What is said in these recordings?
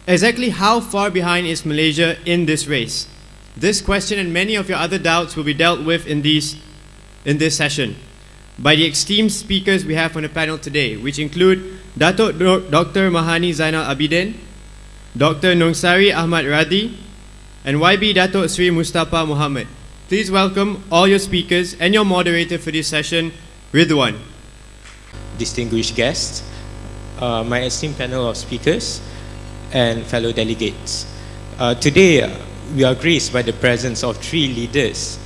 Exactly how far behind is Malaysia in this race? This question and many of your other doubts will be dealt with in this session by the esteemed speakers we have on the panel today, which include Dato Dr. Mahani Zainal Abidin, Dr. Nungsari Ahmad Radhi, and YB Dato Sri Mustapa Mohamed. Please welcome all your speakers and your moderator for this session, Ridwan. Distinguished guests, my esteemed panel of speakers, and fellow delegates. Today, we are graced by the presence of three leaders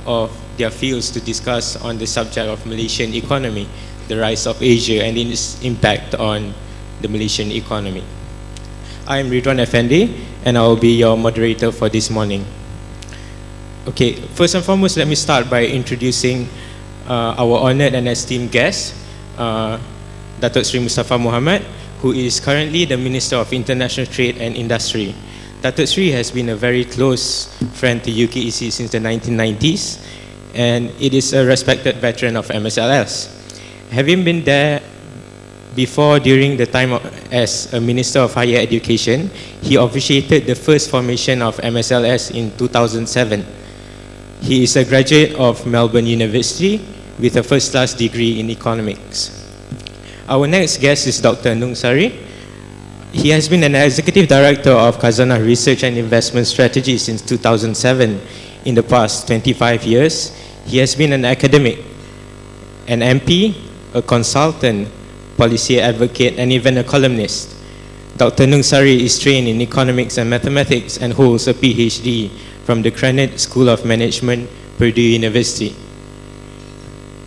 of their fields to discuss on the subject of Malaysian economy, the rise of Asia and its impact on the Malaysian economy. I am Ridwan Effendi, and I will be your moderator for this morning. Okay, first and foremost, let me start by introducing our honored and esteemed guest, Dato Sri Mustapa Mohamed, who is currently the Minister of International Trade and Industry. Dato Sri has been a very close friend to UKEC since the 1990s, and it is a respected veteran of MSLS. Having been there before, during the time as a Minister of Higher Education, he officiated the first formation of MSLS in 2007. He is a graduate of Melbourne University with a first-class degree in economics. Our next guest is Dr. Nungsari. He has been an Executive Director of Khazanah Research and Investment Strategy since 2007. In the past 25 years, he has been an academic, an MP, a consultant, policy advocate, and even a columnist. Dr. Nungsari is trained in economics and mathematics and holds a PhD from the Granite School of Management, Purdue University.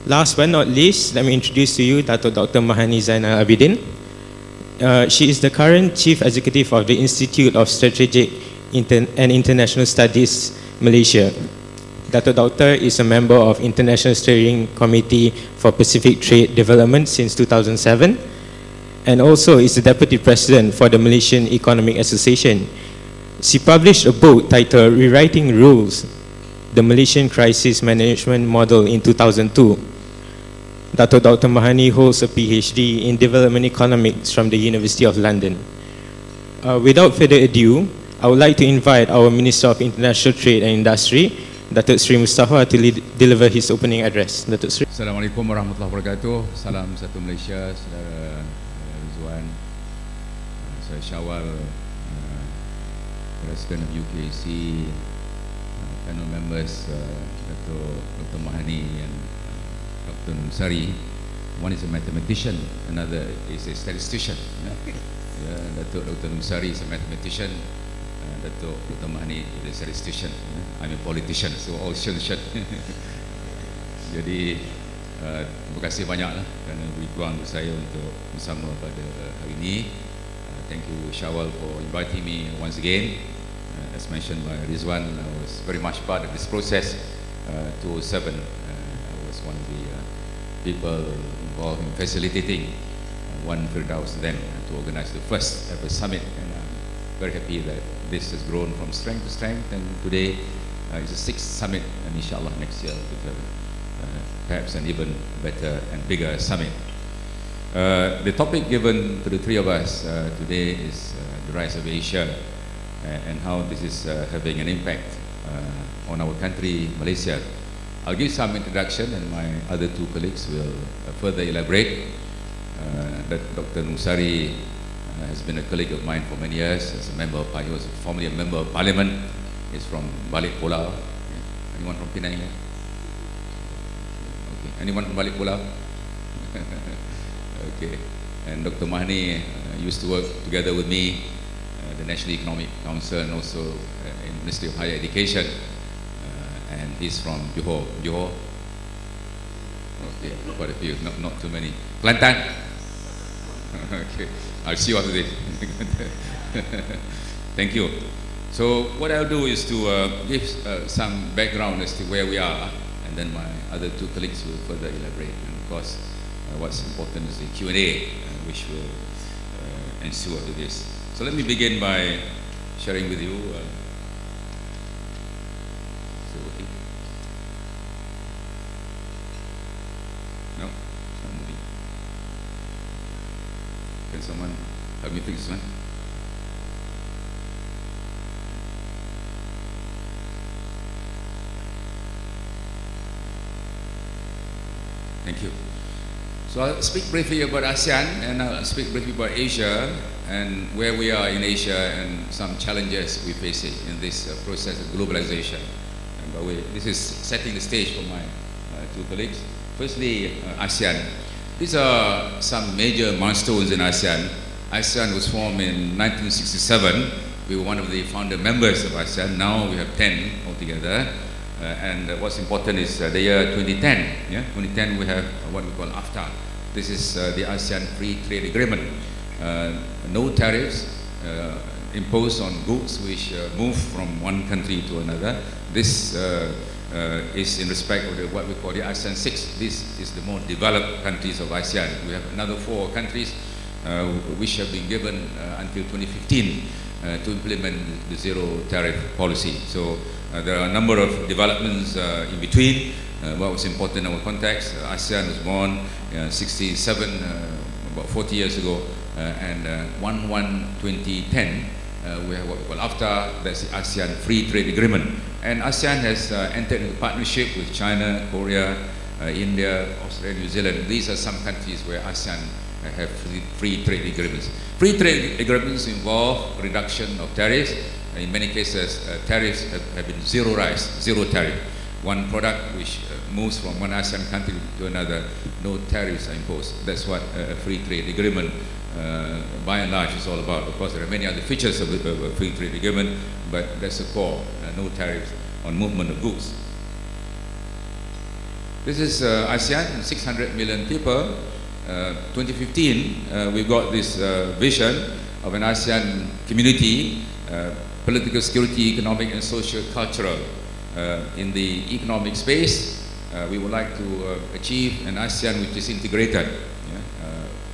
Last but not least, let me introduce to you Dr. Mahani Zainal Abidin. She is the current Chief Executive of the Institute of Strategic and International Studies, Malaysia. Doctor is a member of International Steering Committee for Pacific Trade Development since 2007, and also is the Deputy President for the Malaysian Economic Association. She published a book titled Rewriting Rules, the Malaysian Crisis Management Model in 2002. Dr. Mahani holds a PhD in Development Economics from the University of London. Without further ado, I would like to invite our Minister of International Trade and Industry, Dato Sri Mustapa, to deliver his opening address. Dato Sri. Assalamualaikum warahmatullahi wabarakatuh. Salam satu Malaysia, saudara Rizwan, saya Syawal, President of UKC, panel members, Dr. Mahani and Dr. Nungsari. One is a mathematician, another is a statistician. Dr. Nungsari is a mathematician, Dr. Mahani is a statistician. I'm a politician, so all shun. Jadi terima kasih banyaklah kerana beri peluang untuk saya untuk bersama pada hari ini. Thank you Syawal for inviting me once again. As mentioned by Rizwan, I was very much part of this process. 2007, I was one of the people involved in facilitating one Firdaus then to organize the first ever summit, and I'm very happy that this has grown from strength to strength, and today it's the 6th summit, and inshallah next year with perhaps an even better and bigger summit. The topic given to the three of us today is the rise of Asia and how this is having an impact on our country, Malaysia. I'll give some introduction, and my other two colleagues will further elaborate. That Dr. Nungsari has been a colleague of mine for many years as a member of Parliament. He was formerly a member of Parliament. He's from Balik Pulau. Anyone from Penang? Okay. Anyone from Balik Pulau? Okay. And Dr. Mahani used to work together with me, the National Economic Council, and also in the Ministry of Higher Education. And he's from Johor. Johor? Okay, quite a few, not too many. Kelantan? Okay, I'll see you after this. Thank you. So what I'll do is to give some background as to where we are, and then my other two colleagues will further elaborate. And of course, what's important is the Q&A, which will ensue after this. So let me begin by sharing with you. No, it's not moving. Can someone help me fix this one? Thank you. So I'll speak briefly about ASEAN, and I'll speak briefly about Asia and where we are in Asia and some challenges we're facing in this process of globalization. And by the way, this is setting the stage for my two colleagues. Firstly, ASEAN. These are some major milestones in ASEAN. ASEAN was formed in 1967. We were one of the founder members of ASEAN. Now we have 10 altogether. And what's important is the year 2010. Yeah? 2010 we have what we call AFTA. This is the ASEAN Free Trade Agreement. No tariffs imposed on goods which move from one country to another. This is in respect of what we call the ASEAN 6. This is the more developed countries of ASEAN. We have another 4 countries which have been given until 2015 to implement the zero tariff policy. So there are a number of developments in between. What was important in our context, ASEAN was born 67, about 40 years ago, and 1/1/2010 we have what we call AFTA, that's the ASEAN Free Trade Agreement. And ASEAN has entered into partnership with China, Korea, India, Australia, New Zealand. These are some countries where ASEAN have free trade agreements. Free trade agreements involve reduction of tariffs. In many cases, tariffs have been zeroized, zero tariff. One product which moves from one ASEAN country to another, no tariffs are imposed. That's what a free trade agreement by and large is all about. Of course, there are many other features of a free trade agreement, but that's the core, no tariffs on movement of goods. This is ASEAN, 600 million people. 2015, we've got this vision of an ASEAN community, political, security, economic and social, cultural. In the economic space, we would like to achieve an ASEAN which is integrated.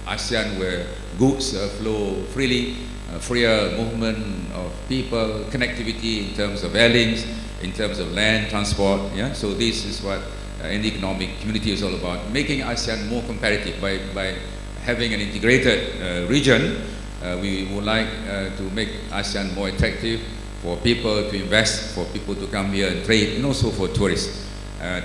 ASEAN where goods flow freely, freer movement of people, connectivity in terms of air links, in terms of land transport. Yeah? So this is what an economic community is all about, making ASEAN more competitive by having an integrated region. We would like to make ASEAN more attractive for people to invest, for people to come here and trade, and also for tourists.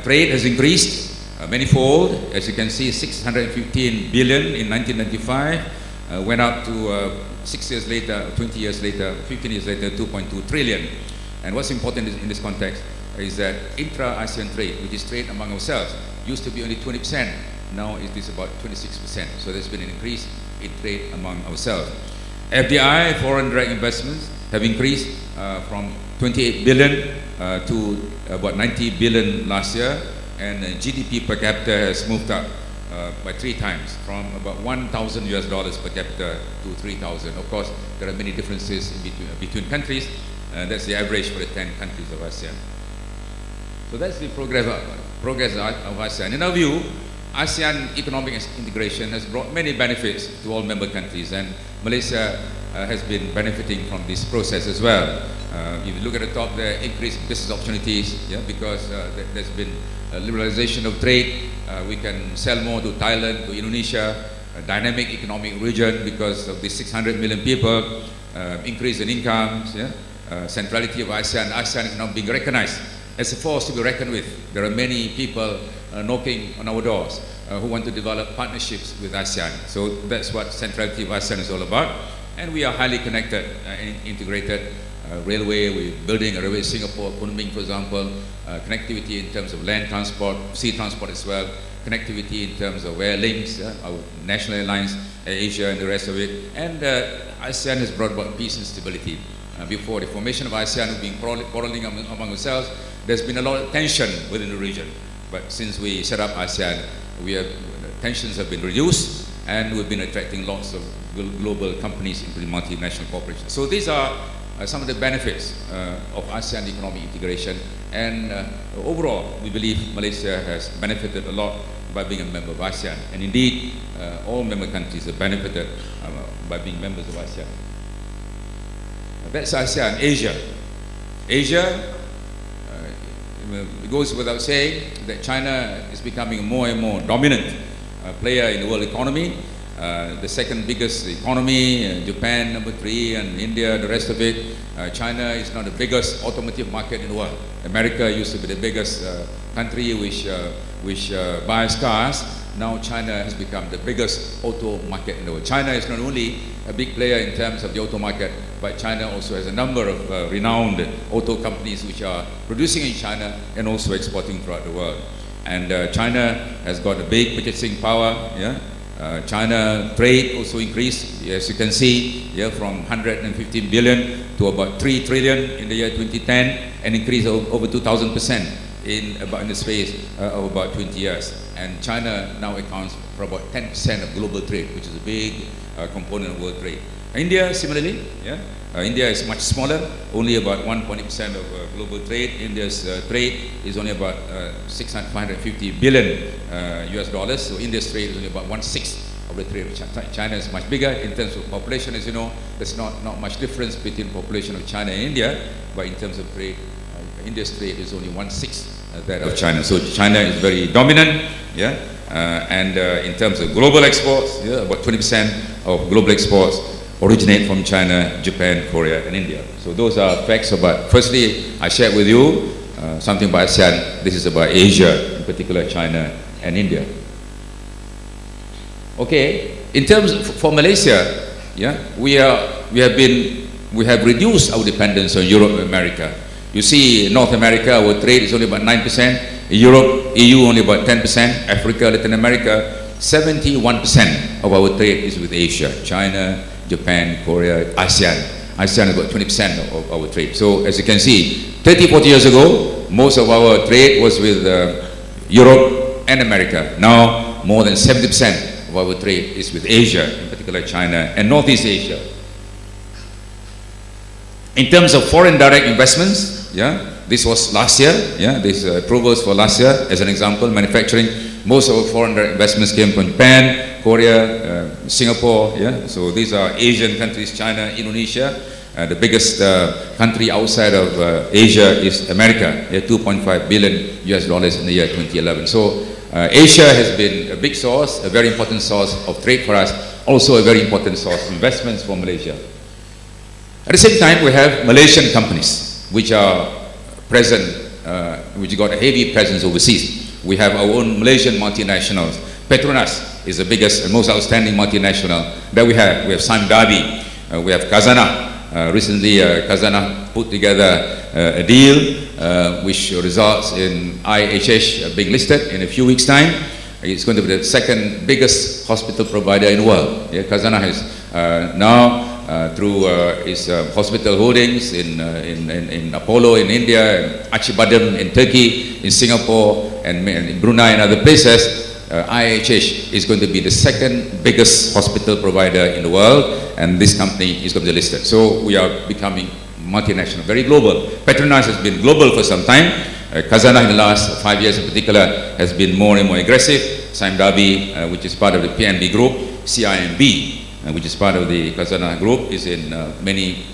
Trade has increased manifold. As you can see, 615 billion in 1995, went up to 6 years later, 20 years later, 15 years later, 2.2 trillion. And what's important in this context is that intra-ASEAN trade, which is trade among ourselves, used to be only 20%. Now it is about 26%. So there's been an increase in trade among ourselves. FDI, foreign direct investments, have increased from 28 billion to about 90 billion last year, and GDP per capita has moved up by 3 times, from about $1,000 per capita to 3,000. Of course, there are many differences in between countries. That's the average for the 10 countries of ASEAN. So that's the progress of ASEAN. In our view, ASEAN economic integration has brought many benefits to all member countries, and Malaysia has been benefiting from this process as well. If you look at the top there, increased business opportunities, yeah, because there's been a liberalization of trade. We can sell more to Thailand, to Indonesia, a dynamic economic region because of the 600 million people, increase in incomes, yeah, centrality of ASEAN. ASEAN is now being recognized as a force to be reckoned with. There are many people knocking on our doors who want to develop partnerships with ASEAN. So that's what centrality of ASEAN is all about. And we are highly connected and integrated. Railway, we're building a railway in Singapore, Kunming for example, connectivity in terms of land transport, sea transport as well, connectivity in terms of air links, our national airlines, Asia and the rest of it. And ASEAN has brought about peace and stability. Before the formation of ASEAN, we've been quarreling among ourselves. There's been a lot of tension within the region. But since we set up ASEAN, tensions have been reduced, and we've been attracting lots of global companies into the multinational corporations. So these are some of the benefits of ASEAN economic integration, and overall we believe Malaysia has benefited a lot by being a member of ASEAN, and indeed all member countries have benefited by being members of ASEAN. That's ASEAN. Asia, it goes without saying that China is becoming a more and more dominant player in the world economy. The second biggest economy, Japan number 3, and India, the rest of it. China is now the biggest automotive market in the world. America used to be the biggest country which buys cars. Now China has become the biggest auto market in the world. China is not only a big player in terms of the auto market, but China also has a number of renowned auto companies which are producing in China and also exporting throughout the world. And China has got a big purchasing power. Yeah? China trade also increased, as you can see, yeah, from 115 billion to about 3 trillion in the year 2010, and increased over 2,000% in the space of about 20 years. And China now accounts for about 10% of global trade, which is a big component of world trade. India, similarly, yeah, India is much smaller, only about 1.8% of global trade. India's trade is only about 550 billion US dollars. So India's trade is only about 1/6 of the trade of China is much bigger in terms of population. As you know, there's not much difference between population of China and India, but in terms of trade, India's trade is only 1/6 that of China. So China is very dominant, yeah. And in terms of global exports, yeah, about 20% of global exports originate from China, Japan, Korea, and India. So those are facts about. Firstly, I shared with you something about ASEAN. This is about Asia, in particular China and India. Okay, in terms of, for Malaysia, yeah, we have reduced our dependence on Europe and America. You see, North America, our trade is only about 9%. Europe, EU, only about 10%. Africa, Latin America, 71% of our trade is with Asia. China, Japan, Korea, ASEAN. ASEAN is about 20% of our trade. So as you can see, 30, 40 years ago, most of our trade was with Europe and America. Now, more than 70% of our trade is with Asia, in particular China and Northeast Asia. In terms of foreign direct investments, yeah, this was last year, yeah, this approvals for last year, as an example, manufacturing, most of our foreign direct investments came from Japan, Korea, Singapore, yeah, so these are Asian countries, China, Indonesia. The biggest country outside of Asia is America, yeah, 2.5 billion US dollars in the year 2011. So Asia has been a big source, a very important source of trade for us, also a very important source of investments for Malaysia. At the same time, we have Malaysian companies which are present, which got a heavy presence overseas. We have our own Malaysian multinationals. Petronas is the biggest and most outstanding multinational that we have. We have Sime Darby, we have Khazanah. Recently, Khazanah put together a deal which results in IHH being listed in a few weeks' time. It's going to be the second biggest hospital provider in the world. Yeah, Khazanah has now through its hospital holdings in Apollo in India, Acibadem in Turkey, in Singapore, and in Brunei and other places, IHH is going to be the second biggest hospital provider in the world, and this company is going to be listed. So we are becoming multinational, very global. Petronas has been global for some time. Khazanah in the last 5 years in particular has been more and more aggressive. Sime Darby, which is part of the PNB group, CIMB, which is part of the Khazanah group, is in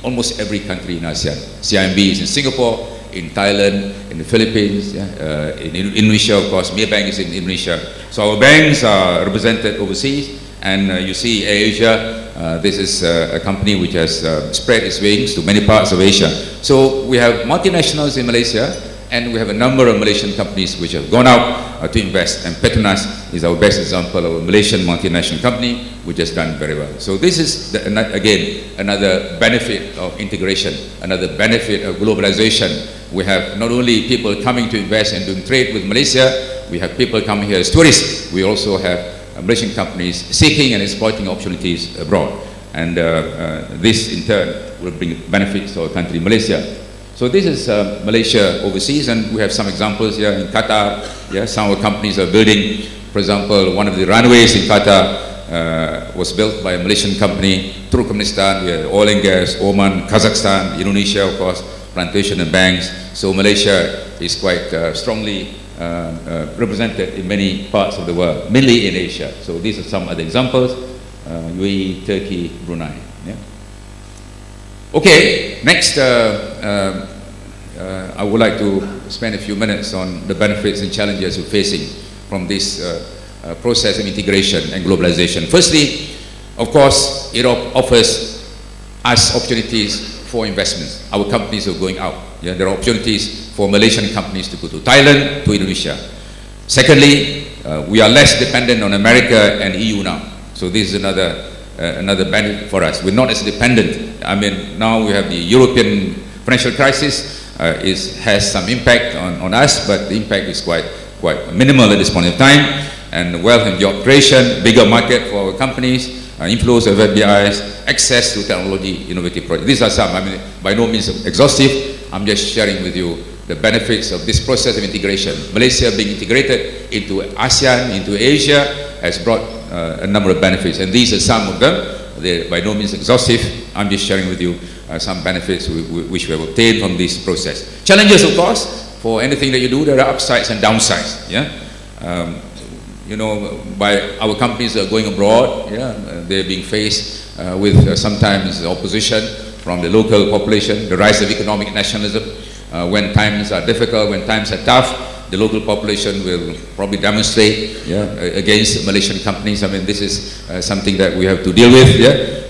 almost every country in ASEAN. CIMB is in Singapore, in Thailand, in the Philippines, yeah, in Indonesia, of course. Maybank is in Indonesia. So our banks are represented overseas, and you see Asia, this is a company which has spread its wings to many parts of Asia. So we have multinationals in Malaysia, and we have a number of Malaysian companies which have gone out to invest, and Petronas is our best example of a Malaysian multinational company which has done very well. So this is, again, another benefit of integration, another benefit of globalization. We have not only people coming to invest and doing trade with Malaysia, we have people coming here as tourists. We also have Malaysian companies seeking and exploiting opportunities abroad. And this, in turn, will bring benefits to our country, Malaysia. So this is Malaysia overseas, and we have some examples here in Qatar. Yeah, some of our companies are building, for example, one of the runways in Qatar was built by a Malaysian company. Turkmenistan, we have oil and gas, Oman, Kazakhstan, Indonesia, of course, plantation and banks. So Malaysia is quite strongly represented in many parts of the world, mainly in Asia. So these are some other examples. UAE, Turkey, Brunei. Yeah. Okay, next I would like to spend a few minutes on the benefits and challenges we're facing from this process of integration and globalization. Firstly, Of course, it offers us opportunities for investments. Our companies are going out. Yeah, there are opportunities for Malaysian companies to go to Thailand, to Indonesia. Secondly, we are less dependent on America and EU now. So this is another benefit for us. We're not as dependent. I mean, now we have the European financial crisis. Has some impact on us, but the impact is quite minimal at this point in time. And wealth and job creation, bigger market for our companies, inflows of FDIs, access to technology, innovative projects. These are some. I mean, by no means exhaustive. I'm just sharing with you the benefits of this process of integration. Malaysia being integrated into ASEAN, into Asia, has brought a number of benefits, and these are some of them. They're by no means exhaustive. I'm just sharing with you some benefits which we have obtained from this process. Challenges, of course, for anything that you do, there are upsides and downsides. Yeah, you know, by our companies are going abroad. Yeah, they're being faced with sometimes opposition from the local population, the rise of economic nationalism. When times are difficult, when times are tough, the local population will probably demonstrate against Malaysian companies. I mean, this is something that we have to deal with.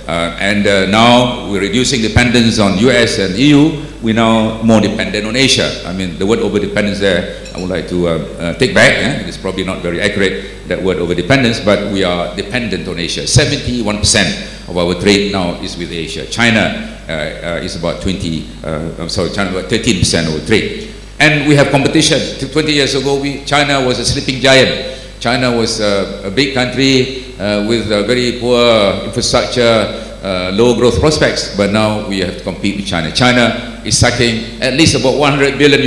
Now we're reducing dependence on US and EU. We're now more dependent on Asia. I mean, the word over-dependence there, I would like to take back. It's probably not very accurate, that word over-dependence, but we are dependent on Asia. 71% of our trade now is with Asia. China is about 13% of our trade. And we have competition. 20 years ago, China was a sleeping giant. China was a big country with very poor infrastructure, low growth prospects, but now we have to compete with China. China is sucking at least about $100 billion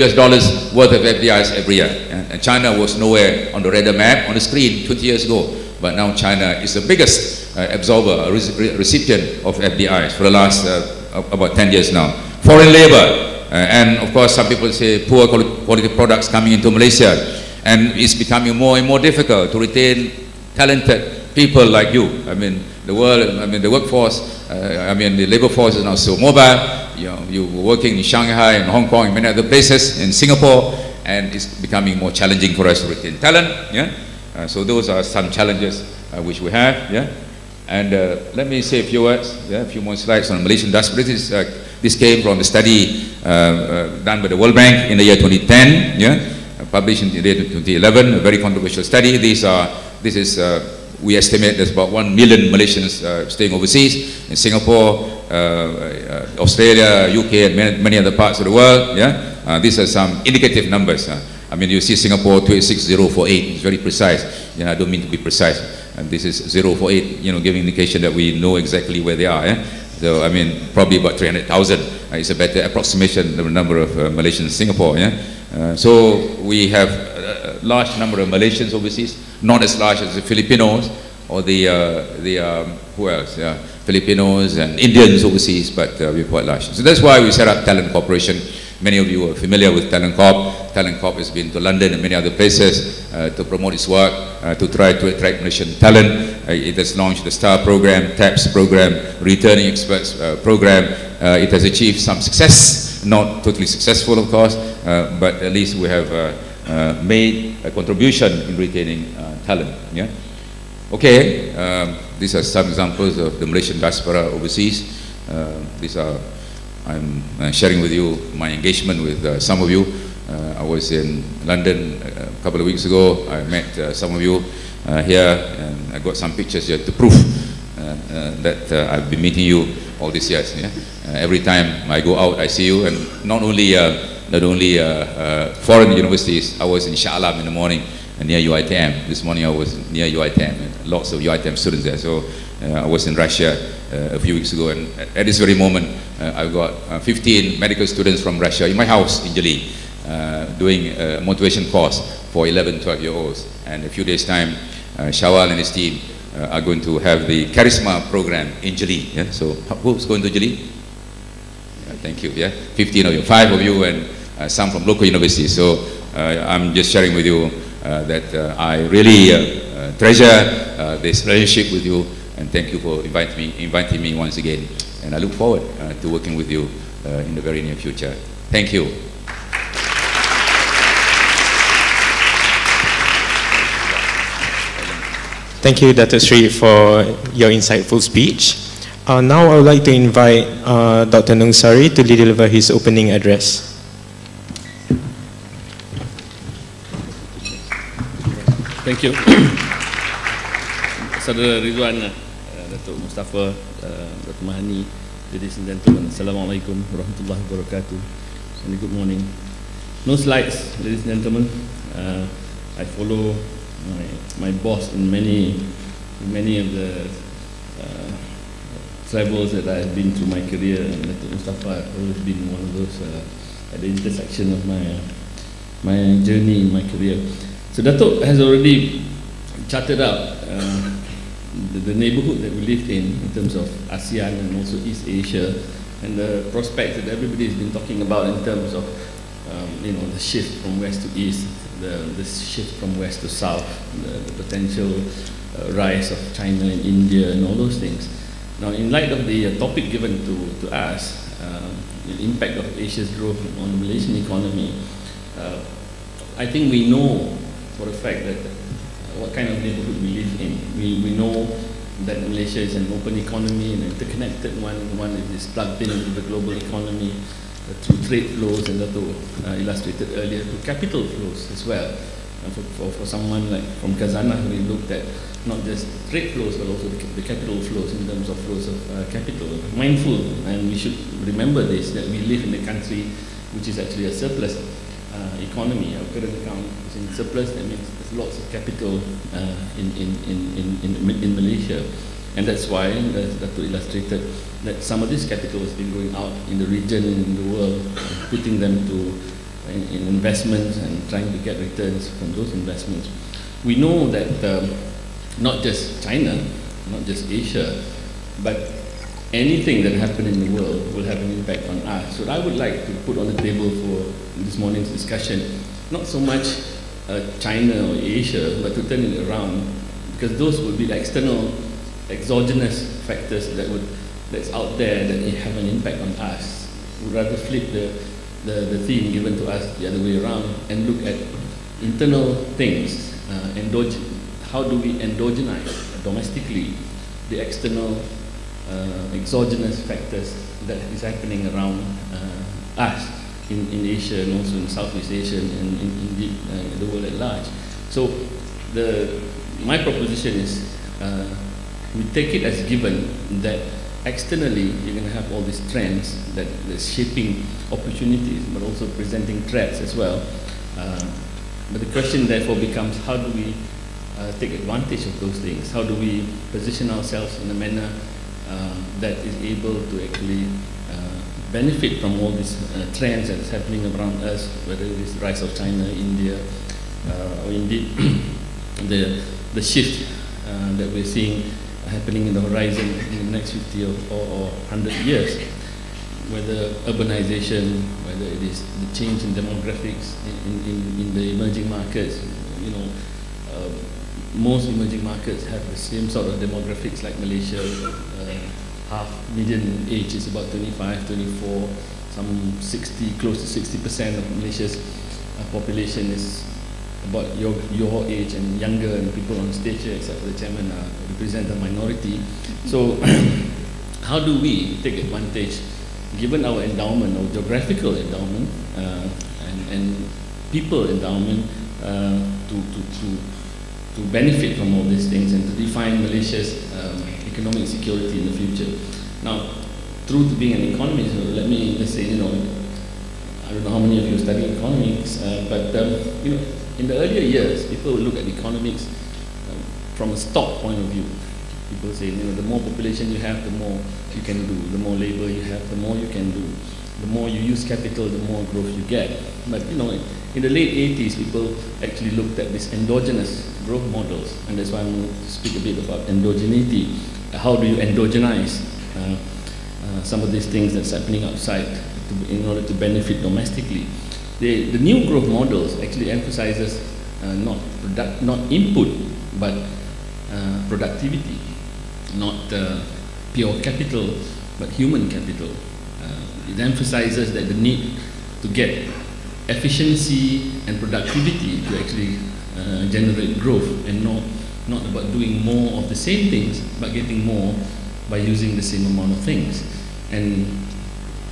worth of FDIs every year. And China was nowhere on the radar map, on the screen 20 years ago. But now China is the biggest absorber, recipient of FDIs for the last about 10 years now. Foreign labor. And of course, some people say poor quality products coming into Malaysia, and it's becoming more and more difficult to retain talented people like you. I mean, the workforce, the labor force is now so mobile. You're working in Shanghai and Hong Kong and many other places, in Singapore, and it's becoming more challenging for us to retain talent. So those are some challenges which we have. And let me say a few words, a few more slides on Malaysian diaspora. This came from a study done by the World Bank in the year 2010, published in the year 2011, a very controversial study. We estimate there's about 1 million Malaysians staying overseas, in Singapore, Australia, UK, and many other parts of the world. These are some indicative numbers. I mean, you see Singapore 286,048, it's very precise. I don't mean to be precise. And this is 048, giving indication that we know exactly where they are. So, I mean, probably about 300,000 is a better approximation of the number of Malaysians in Singapore. So we have a large number of Malaysians overseas, not as large as the Filipinos or who else? Filipinos and Indians overseas, but we're quite large. So that's why we set up Talent Corporation. Many of you are familiar with Talent Corp. Talent Corp has been to London and many other places to promote its work, to try to attract Malaysian talent. It has launched the STAR program, TAPS program, Returning Experts program. It has achieved some success, not totally successful, of course, but at least we have made a contribution in retaining talent. Okay, these are some examples of the Malaysian diaspora overseas. I'm sharing with you my engagement with some of you. I was in London a couple of weeks ago. I met some of you here, and I got some pictures here to prove that I've been meeting you all these years. Every time I go out, I see you, and not only foreign universities. I was in Shah Alam in the morning near UiTM. This morning I was near UiTM, and lots of UiTM students there. So I was in Russia a few weeks ago, and at this very moment I've got 15 medical students from Russia in my house in Jali, doing a motivation course for 11, 12-year-olds. And in a few days' time, Shawal and his team are going to have the Charisma program in Jali. So who's going to Jali? Thank you. 15 of you, 5 of you, and some from local universities. So I'm just sharing with you that I really treasure this relationship with you, and thank you for inviting me once again. And I look forward to working with you in the very near future. Thank you. Thank you, Dato Sri, for your insightful speech. Now I would like to invite Dr. Nungsari to deliver his opening address. Thank you. Saudara Ridwan, Dato Mustapa, Dato Mahani, ladies and gentlemen, Assalamualaikum warahmatullahi wabarakatuh, and good morning. No slides, ladies and gentlemen. I follow my boss in many of the travels that I have been through my career, and Dato Mustapa has always been one of those at the intersection of my journey in my career. So Dato has already charted out the neighborhood that we lived in terms of ASEAN and also East Asia, and the prospects that everybody has been talking about in terms of the shift from west to east, the shift from west to south, the potential rise of China and India and all those things. Now, in light of the topic given to us, the impact of Asia's growth on the Malaysian economy, I think we know for a fact that what kind of neighborhood we live in. We know that Malaysia is an open economy, an interconnected one that is plugged into the global economy through trade flows, and that illustrated earlier, through capital flows as well. For someone like from Khazanah, we looked at not just trade flows but also the capital flows in terms of flows of capital. Mindful, and we should remember this, that we live in a country which is actually a surplus economy. Our current account is in surplus. That means there's lots of capital in Malaysia, and that's why, as Dato illustrated, that some of this capital has been going out in the region, in the world, putting them in investments and trying to get returns from those investments. We know that not just China, not just Asia, but anything that happens in the world will have an impact on us. So I would like to put on the table for this morning's discussion, not so much China or Asia, but to turn it around, because those would be the external, exogenous factors that's out there that have an impact on us. We'd rather flip the theme given to us the other way around and look at internal things, how do we endogenize domestically the external exogenous factors that is happening around us in Asia and also in Southeast Asia and indeed the world at large. So my proposition is we take it as given that externally you're going to have all these trends that's shaping opportunities but also presenting threats as well. But the question therefore becomes, how do we take advantage of those things? How do we position ourselves in a manner that is able to actually benefit from all these trends that's happening around us, whether it is the rise of China, India, or indeed the shift that we're seeing happening in the horizon in the next 50 or 100 years, whether urbanization, whether it is the change in demographics in the emerging markets. Most emerging markets have the same sort of demographics like Malaysia. Median age is about 25, 24, some 60, close to 60% of Malaysia's population is about your age and younger, and people on stage here, except for the chairman, represent a minority. So how do we take advantage, given our endowment, our geographical endowment and people endowment, to benefit from all these things and to define Malaysia's economic security in the future. Now, true to being an economist, let me just say, I don't know how many of you study economics, but in the earlier years, people would look at economics from a stock point of view. People say, the more population you have, the more you can do. The more labor you have, the more you can do. The more you use capital, the more growth you get. But in the late 80s, people actually looked at these endogenous growth models, and that's why I'm going to speak a bit about endogeneity. How do you endogenize some of these things that's happening outside in order to benefit domestically? The new growth models actually emphasizes not input, but productivity, not pure capital, but human capital. It emphasizes that the need to get efficiency and productivity to actually generate growth, and not not about doing more of the same things, but getting more by using the same amount of things. And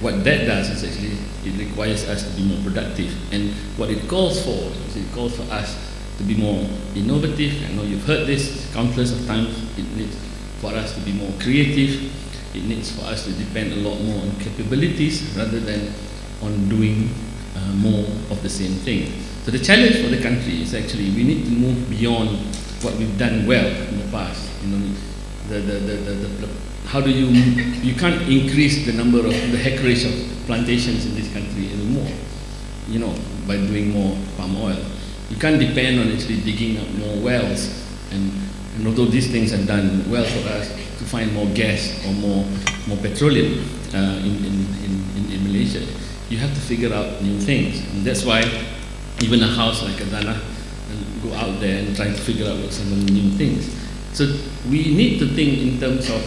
what that does is actually, it requires us to be more productive. And what it calls for is it calls for us to be more innovative. I know you've heard this countless of times. It needs for us to be more creative. It needs for us to depend a lot more on capabilities rather than on doing more of the same thing. So the challenge for the country is actually we need to move beyond what we've done well in the past. You know, how do you can't increase the number of the hectareage of plantations in this country anymore, you know, by doing more palm oil. You can't depend on actually digging up more wells, and although these things have done well for us to find more gas or more petroleum in Malaysia, you have to figure out new things. And that's why even a house like Khazanah and go out there and try to figure out some of the new things. So we need to think in terms of,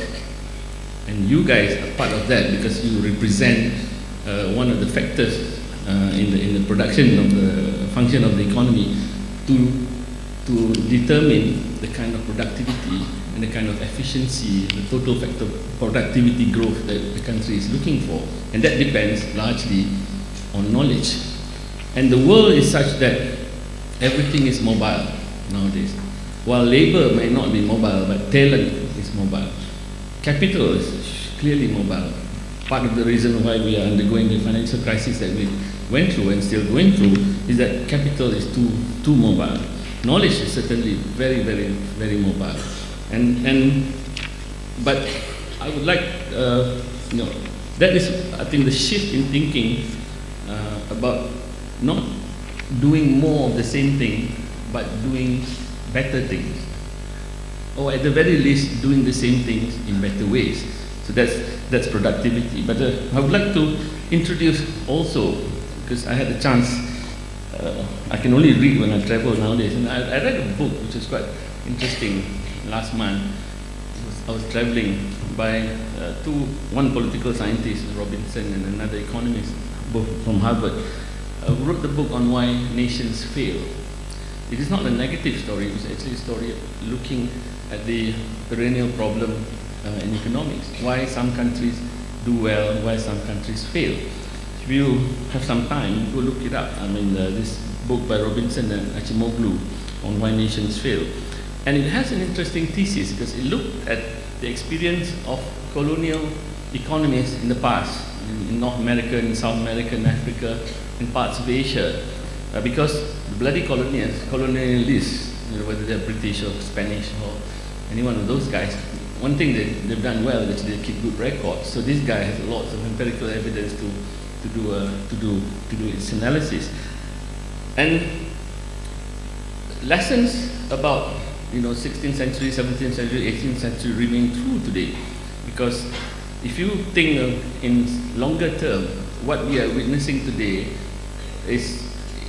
and you guys are part of that because you represent one of the factors in the production of the function of the economy to determine the kind of productivity and the kind of efficiency, the total factor productivity growth that the country is looking for. And that depends largely on knowledge. And the world is such that everything is mobile nowadays. While labor may not be mobile, but talent is mobile. Capital is clearly mobile. Part of the reason why we are undergoing the financial crisis that we went through and still going through is that capital is too mobile. Knowledge is certainly very, very, very mobile. But I would like, you know, that is, I think, the shift in thinking about not doing more of the same thing, but doing better things. Or at the very least, doing the same things in better ways. So that's productivity. But I would like to introduce also, because I had a chance, I can only read when I travel nowadays, and I read a book which is quite interesting last month. I was traveling by one political scientist, Robinson, and another economist, both from Harvard, wrote the book on why nations fail. It is not a negative story, it's actually a story of looking at the perennial problem in economics. Why some countries do well, why some countries fail. If you have some time, go look it up. I mean, this book by Robinson and Acemoglu on why nations fail. And it has an interesting thesis because it looked at the experience of colonial economies in the past, in North America, in South America, in Africa, in parts of Asia. Because the bloody colonialists, you know, whether they're British or Spanish or any one of those guys, one thing they've done well is they keep good records. So this guy has lots of empirical evidence to do its analysis. And lessons about, you know, 16th century, 17th century, 18th century remain true today. Because if you think in longer term, what we are witnessing today is,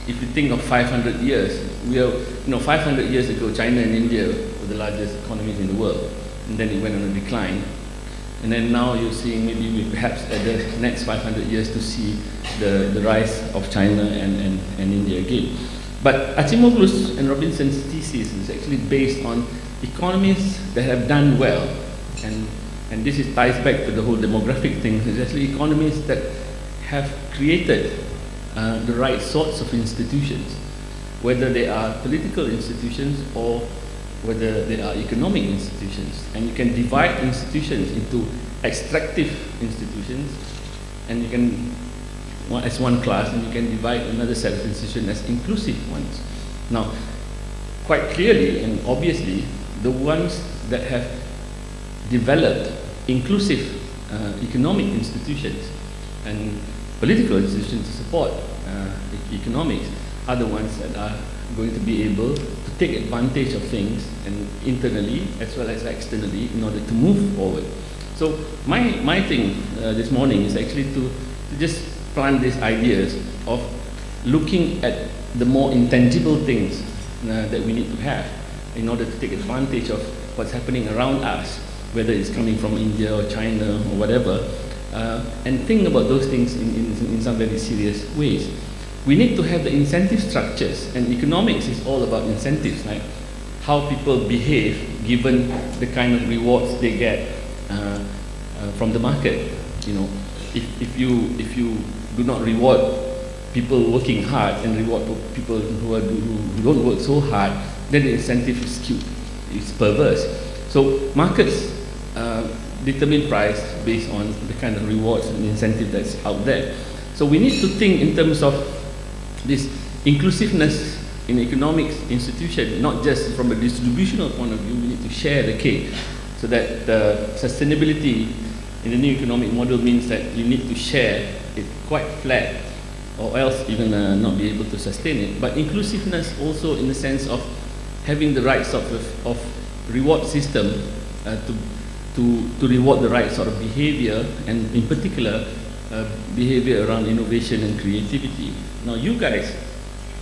if you think of 500 years, we are, you know, 500 years ago, China and India were the largest economies in the world, and then it went on a decline. And then now you're seeing maybe we perhaps at the next 500 years to see the rise of China and India again. But Acemoglu's and Robinson's thesis is actually based on economies that have done well, and this ties back to the whole demographic thing. It's actually economies that have created the right sorts of institutions, whether they are political institutions or whether they are economic institutions. And you can divide institutions into extractive institutions, and you can, as one class, and you can divide another set of institutions as inclusive ones. Now, quite clearly and obviously, the ones that have developed inclusive economic institutions and political institutions to support economics are the ones that are going to be able to take advantage of things, and internally as well as externally, in order to move forward. So my thing this morning is actually to just plant these ideas of looking at the more intangible things that we need to have in order to take advantage of what's happening around us, whether it's coming from India or China or whatever, and think about those things in some very serious ways. We need to have the incentive structures, and economics is all about incentives, right? how people behave given the kind of rewards they get from the market. You know, if you do not reward people working hard and reward people who don't work so hard, then the incentive is skewed, it's perverse. So markets determine price based on the kind of rewards and incentive that's out there. So we need to think in terms of this inclusiveness in economics institution, not just from a distributional point of view. We need to share the cake, so that sustainability in the new economic model means that you need to share it quite flat, or else you're gonna not be able to sustain it. But inclusiveness also in the sense of having the right sort of reward system to reward the right sort of behavior, and in particular behavior around innovation and creativity. Now you guys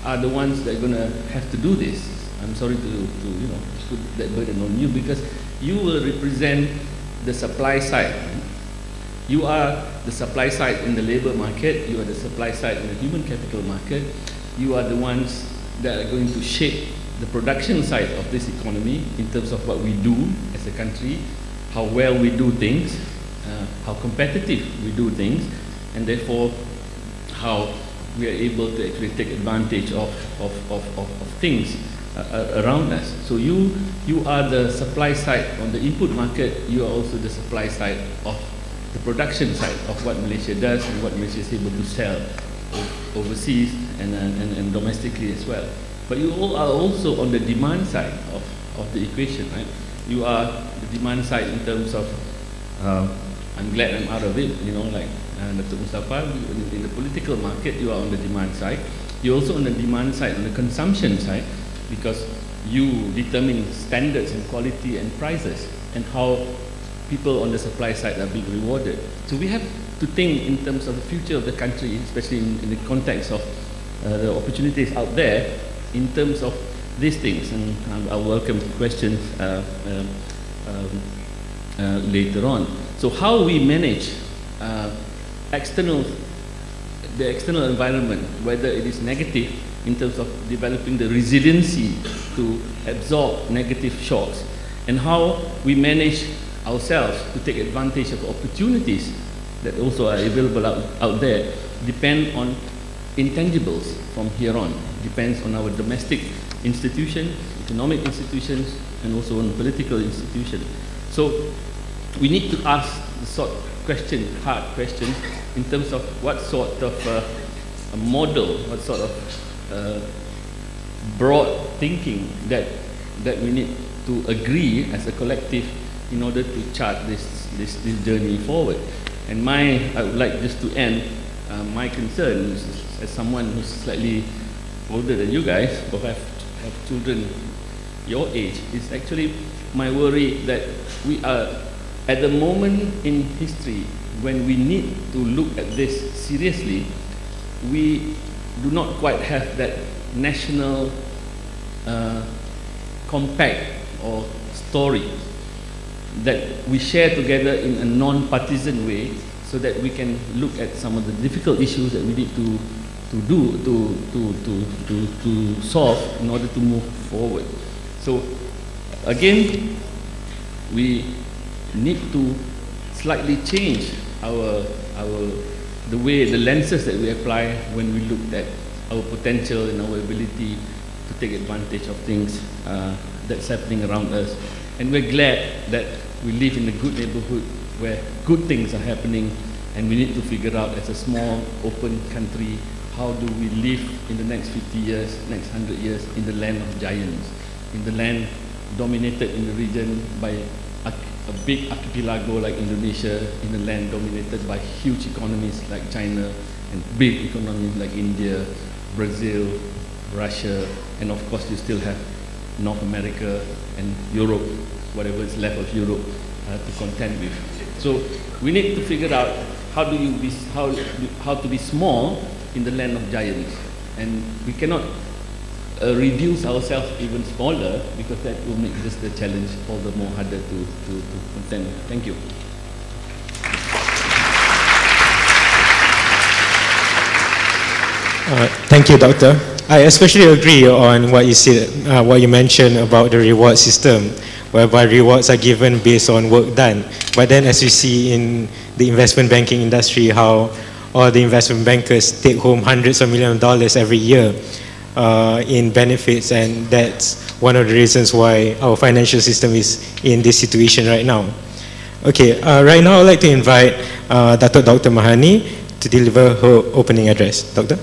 are the ones that are going to have to do this. I'm sorry to you know, put that burden on you, because you will represent the supply side. You are the supply side in the labor market, you are the supply side in the human capital market. You are the ones that are going to shape the production side of this economy in terms of what we do as a country, how well we do things, how competitive we do things, and therefore how we are able to actually take advantage of things around us. So you are the supply side on the input market, you are also the supply side of the production side of what Malaysia does and what Malaysia is able to sell overseas and domestically as well. But you all are also on the demand side of the equation, right? You are the demand side in terms of, I'm glad I'm out of it, you know, like Dato Mustapa, in the political market, you are on the demand side. You're also on the demand side, on the consumption side, because you determine standards and quality and prices, and how people on the supply side are being rewarded. So we have to think in terms of the future of the country, especially in the context of the opportunities out there, in terms of these things. And I'll welcome questions later on. So how we manage the external environment, whether it is negative in terms of developing the resiliency to absorb negative shocks, and how we manage ourselves to take advantage of opportunities that also are available out there, depend on intangibles from here on. Depends on our domestic institutions, economic institutions, and also on political institutions. So we need to ask the sort of question, hard question, in terms of what sort of a model, what sort of broad thinking that we need to agree as a collective in order to chart this journey forward. And I would like just to end my concern as someone who's slightly older than you guys, but have children your age, is actually my worry that we are at the moment in history when we need to look at this seriously. We do not quite have that national compact or story that we share together in a non-partisan way, so that we can look at some of the difficult issues that we need to solve in order to move forward. So again, we need to slightly change the lenses that we apply when we look at our potential and our ability to take advantage of things that's happening around us. And we're glad that we live in a good neighborhood where good things are happening, and we need to figure out, as a small open country, how do we live in the next 50 years, next 100 years, in the land of giants, in the land dominated in the region by a big archipelago like Indonesia, in a land dominated by huge economies like China, and big economies like India, Brazil, Russia, and of course you still have North America and Europe, whatever is left of Europe to contend with. So we need to figure out how to be small in the land of giants, and we cannot reduce ourselves even smaller, because that will make just the challenge all the more harder to contend with. Thank you. Thank you, Doctor. I especially agree on what you said, what you mentioned about the reward system, whereby rewards are given based on work done. But then as you see in the investment banking industry, how all the investment bankers take home hundreds of millions of dollars every year in benefits, and that's one of the reasons why our financial system is in this situation right now. Okay, right now I'd like to invite Dato Dr. Mahani to deliver her opening address. Doctor?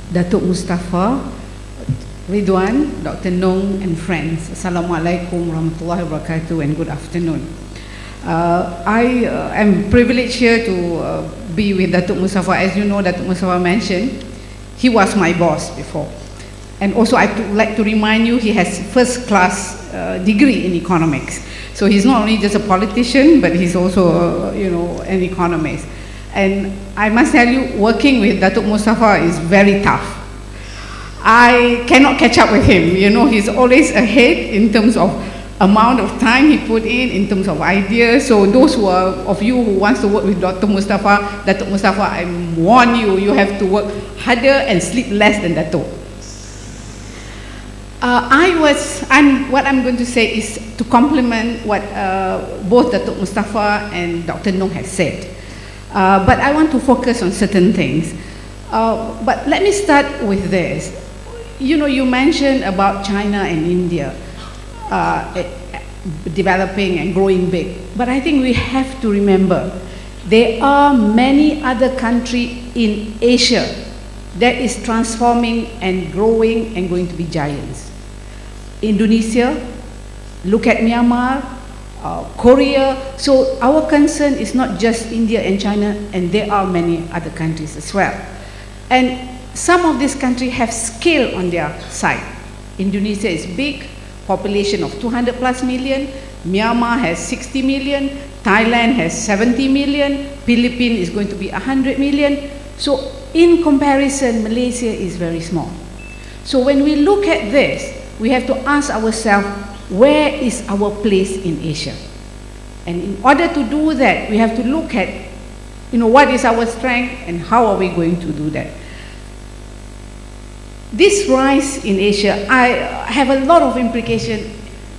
Datuk Mustapa, Ridwan, Dr. Nong and friends. Assalamualaikum warahmatullahi wabarakatuh and good afternoon. I am privileged here to be with Datuk Mustapa. As you know, Datuk Mustapa mentioned, he was my boss before. And also I'd like to remind you, he has first class degree in economics. So he's not only just a politician, but he's also, an economist. And I must tell you, working with Datuk Mustapa is very tough. I cannot catch up with him. He's always ahead in terms of amount of time he put in terms of ideas. So those of you who wants to work with Datuk Mustapa, I warn you, you have to work harder and sleep less than Datuk. What I'm going to say is to complement what both Datuk Mustapa and Dr. Nong has said. But I want to focus on certain things. But let me start with this. You mentioned about China and India developing and growing big. But I think we have to remember there are many other countries in Asia that is transforming and growing and going to be giants. Indonesia, look at Myanmar, Korea. So our concern is not just India and China, and there are many other countries as well. And some of these countries have scale on their side. Indonesia is big, population of 200 plus million. Myanmar has 60 million. Thailand has 70 million. Philippines is going to be 100 million. So in comparison, Malaysia is very small. So when we look at this, we have to ask ourselves, where is our place in Asia? And in order to do that, we have to look at, what is our strength and how are we going to do that? This rise in Asia, I have a lot of implication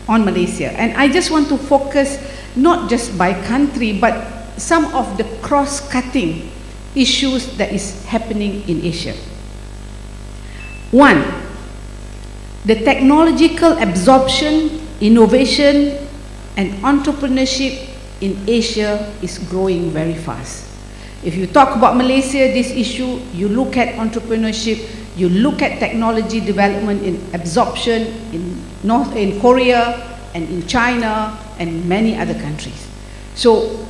on Malaysia, and I just want to focus not just by country, but some of the cross-cutting issues that is happening in Asia. One, the technological absorption, innovation, and entrepreneurship in Asia is growing very fast. If you talk about Malaysia, this issue, you look at entrepreneurship, you look at technology development in absorption in Korea and in China and many other countries. So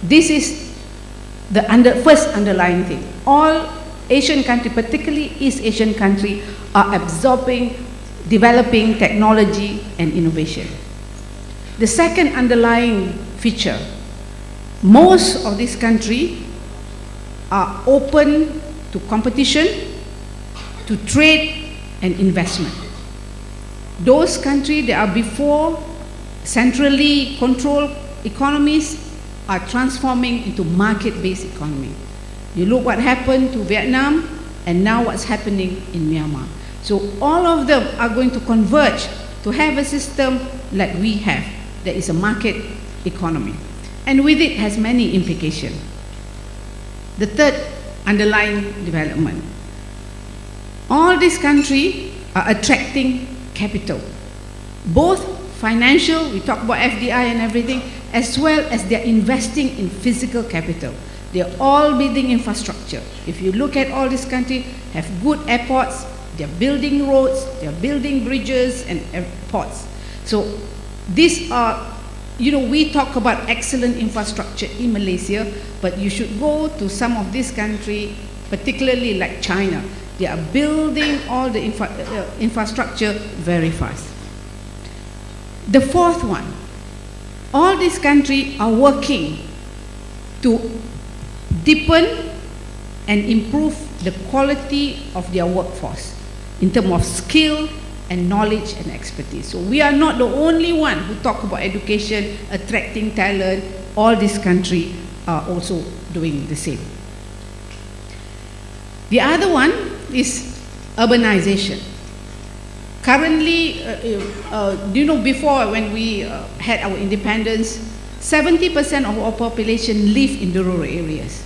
this is the first underlying thing. All Asian countries, particularly East Asian countries, are absorbing, developing technology and innovation. The second underlying feature, most of these countries are open to competition, to trade and investment. Those countries that are before centrally controlled economies are transforming into market-based economy. You look what happened to Vietnam and now what's happening in Myanmar. So all of them are going to converge to have a system like we have, that is a market economy. And with it has many implications. The third underlying development. All these countries are attracting capital, both financial, we talk about FDI and everything, as well as they're investing in physical capital. They're all building infrastructure. If you look at all these countries, have good airports, they're building roads, they're building bridges and airports. So these are, we talk about excellent infrastructure in Malaysia, but you should go to some of these countries, particularly like China. They are building all the infrastructure very fast. The fourth one, all these countries are working to deepen and improve the quality of their workforce in terms of skill and knowledge and expertise. So we are not the only one who talk about education, attracting talent. All these countries are also doing the same. The other one is urbanization. Currently, you know, before when we had our independence, 70% of our population live in the rural areas.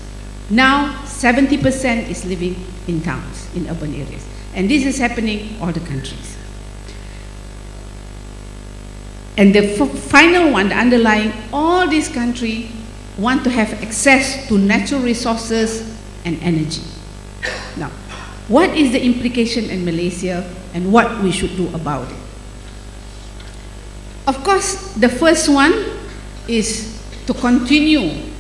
Now, 70% is living in towns, in urban areas. And this is happening in all the countries. And the final one, the underlying, all these countries want to have access to natural resources and energy. Now, what is the implication in Malaysia and what we should do about it? Of course, the first one is to continue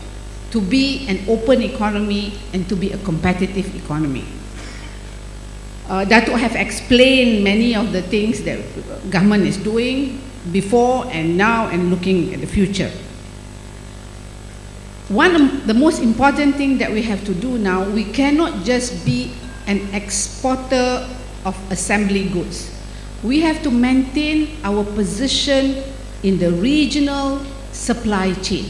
to be an open economy and to be a competitive economy. Dato have explained many of the things that government is doing before and now and looking at the future. One of the most important thing that we have to do now, we cannot just be an exporter of assembly goods. We have to maintain our position in the regional supply chain.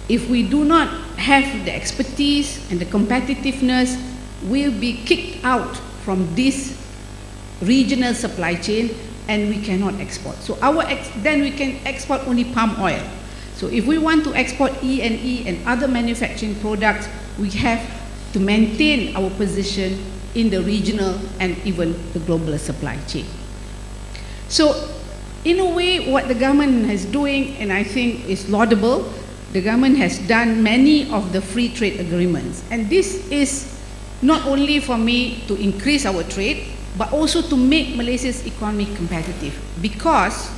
If we do not have the expertise and the competitiveness, we'll be kicked out from this regional supply chain and we cannot export. So then we can export only palm oil. So if we want to export E&E and other manufacturing products, we have to maintain our position in the regional and even the global supply chain. So in a way, what the government is doing, and I think is laudable, the government has done many of the free trade agreements. And this is not only for me to increase our trade, but also to make Malaysia's economy competitive, because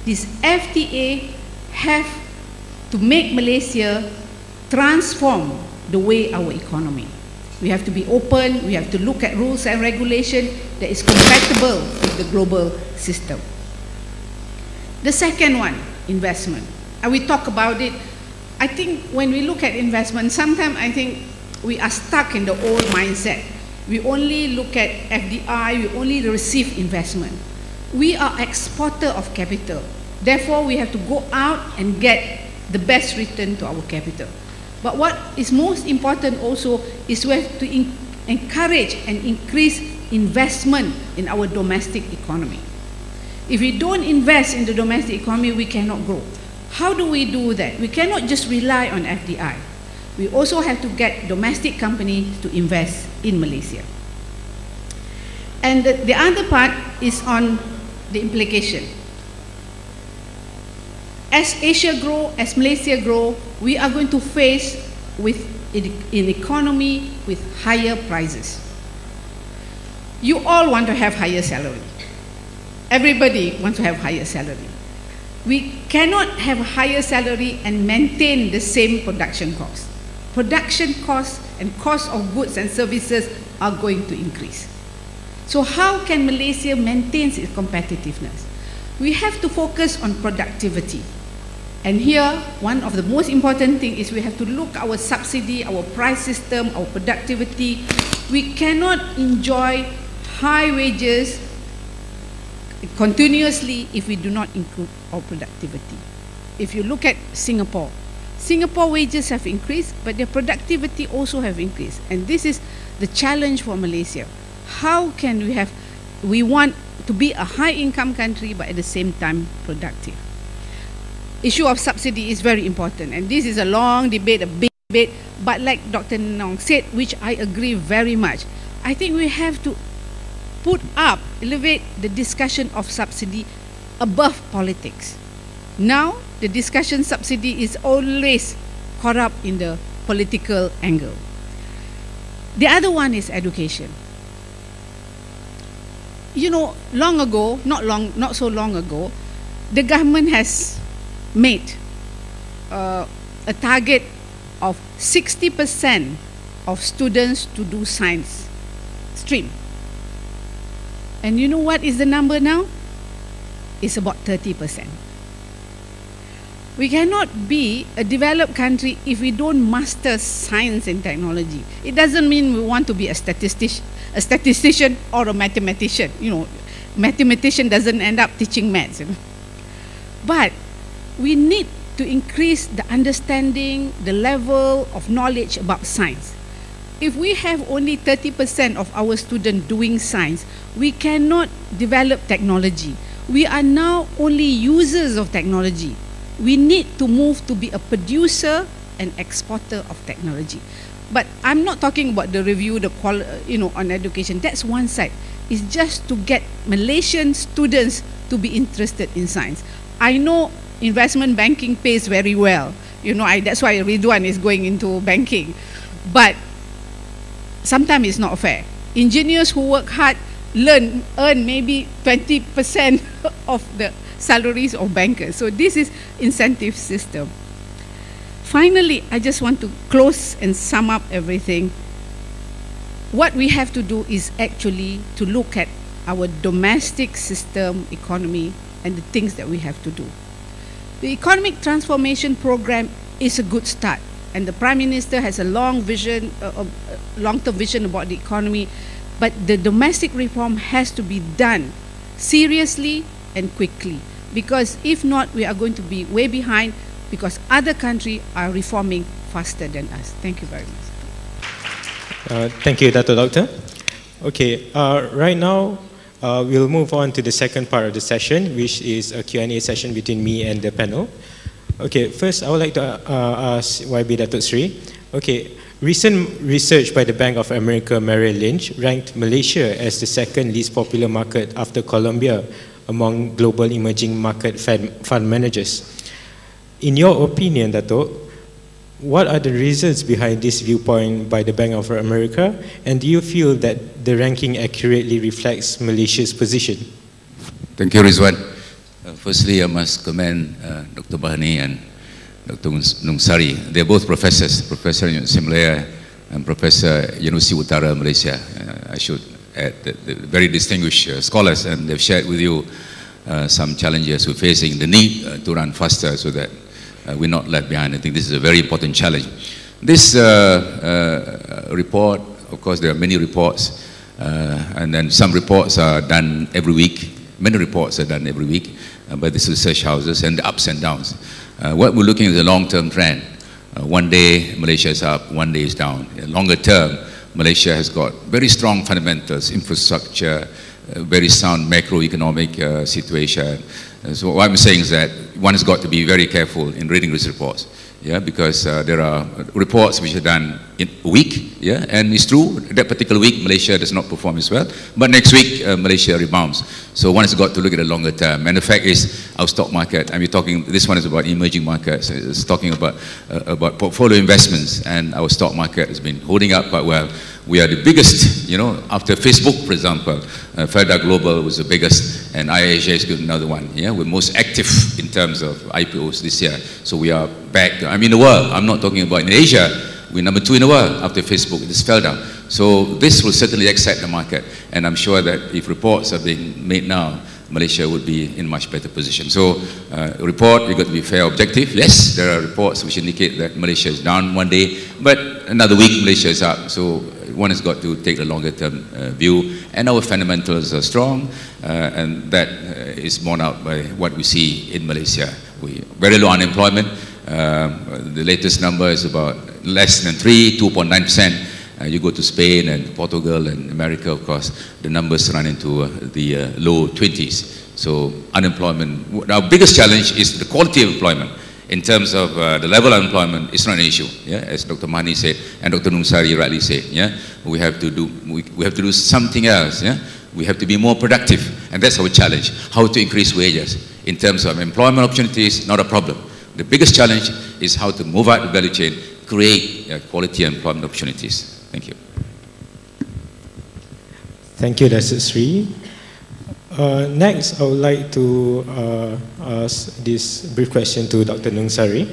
this FTA have to make Malaysia transform the way our economy. We have to be open, we have to look at rules and regulation that is compatible with the global system. The second one, investment. And we talk about it. I think when we look at investment, sometimes I think we are stuck in the old mindset. We only look at FDI, we only receive investment. We are exporter of capital. Therefore, we have to go out and get the best return to our capital. But what is most important also is we have to encourage and increase investment in our domestic economy. If we don't invest in the domestic economy, we cannot grow. How do we do that? We cannot just rely on FDI. We also have to get domestic companies to invest in Malaysia. And the other part is on the implication. As Asia grow, as Malaysia grow, we are going to face with an economy with higher prices. You all want to have higher salary. Everybody wants to have higher salary. We cannot have higher salary and maintain the same production cost. Production costs and cost of goods and services are going to increase. So how can Malaysia maintain its competitiveness? We have to focus on productivity. And here, one of the most important things is we have to look at our subsidy, our price system, our productivity. We cannot enjoy high wages continuously if we do not improve our productivity. If you look at Singapore wages have increased, but their productivity also have increased. And this is the challenge for Malaysia. How can we want to be a high income country, but at the same time productive? Issue of subsidy is very important, and this is a long debate, a big debate, but like Dr. Nong said, which I agree very much, I think we have to elevate the discussion of subsidy above politics. Now, the discussion subsidy is always caught up in the political angle. The other one is education. You know, long ago, not so long ago, the government has made a target of 60% of students to do science stream. And you know what is the number now? It's about 30%. We cannot be a developed country if we don't master science and technology. It doesn't mean we want to be a statistician or a mathematician. You know, mathematician doesn't end up teaching maths. You know. But we need to increase the understanding, the level of knowledge about science. If we have only 30% of our students doing science, we cannot develop technology. We are now only users of technology. We need to move to be a producer and exporter of technology. But I'm not talking about the review, the on education. That's one side. It's just to get Malaysian students to be interested in science. I know investment banking pays very well. You know, that's why Ridwan is going into banking. But sometimes it's not fair. Engineers who work hard earn maybe 20% of the salaries of bankers. So this is incentive system. Finally, I just want to close and sum up everything. What we have to do is actually to look at our domestic system, economy, and the things that we have to do. The economic transformation program is a good start, and the Prime Minister has a long-term vision about the economy, but the domestic reform has to be done seriously and quickly, because if not, we are going to be way behind, because other countries are reforming faster than us. Thank you very much. Thank you, Dato Doctor. Okay, right now, we'll move on to the second part of the session, which is a Q&A session between me and the panel. Okay, first I would like to ask YB Dato Sri. Okay, recent research by the Bank of America Merrill Lynch ranked Malaysia as the second least popular market after Colombia among global emerging market fund managers. In your opinion, Dato, what are the reasons behind this viewpoint by the Bank of America, and do you feel that the ranking accurately reflects Malaysia's position? Thank you, Rizwan. Firstly, I must commend Dr. Mahani and Dr. Nungsari. They're both professors, Professor in Malaya and Professor University Utara, Malaysia. I should add that they're very distinguished scholars, and they've shared with you some challenges we're facing, the need to run faster so that we're not left behind. I think this is a very important challenge. This report, of course, there are many reports, and then some reports are done every week. Many reports are done every week by these research houses, and the ups and downs. What we're looking at is a long-term trend. One day Malaysia is up, one day is down. Longer term, Malaysia has got very strong fundamentals, infrastructure, very sound macroeconomic situation. So what I'm saying is that one has got to be very careful in reading these reports, yeah, because there are reports which are done in a week, yeah, and it's true that particular week Malaysia does not perform as well, but next week Malaysia rebounds. So one has got to look at the longer term, and the fact is our stock market, and we're talking, this one is about emerging markets, it's talking about portfolio investments, and our stock market has been holding up quite well. We are the biggest, you know, after Facebook, for example. Ferda Global was the biggest, and IAG is another one. Yeah, we're most active in terms of IPOs this year. So we are back. I mean, the world. I'm not talking about in Asia. We're number 2 in the world after Facebook. It just fell down. So this will certainly excite the market, and I'm sure that if reports are being made now, Malaysia would be in a much better position. So, report, we've got to be fair, objective. Yes, there are reports which indicate that Malaysia is down one day, but another week Malaysia is up. So, one has got to take a longer term view, and our fundamentals are strong, and that is borne out by what we see in Malaysia. Very low unemployment. The latest number is about less than 2.9%. You go to Spain and Portugal and America, of course, the numbers run into the low 20s. So unemployment, our biggest challenge is the quality of employment. In terms of the level of unemployment, it's not an issue. Yeah, as Dr. Mahani said and Dr. Nungsari rightly said. Yeah, we have to do something else. Yeah, we have to be more productive, and that's our challenge. How to increase wages in terms of employment opportunities, not a problem. The biggest challenge is how to move out the value chain, create quality employment opportunities. Thank you. Thank you, Dato Sri. Next, I would like to ask this brief question to Dr. Nungsari.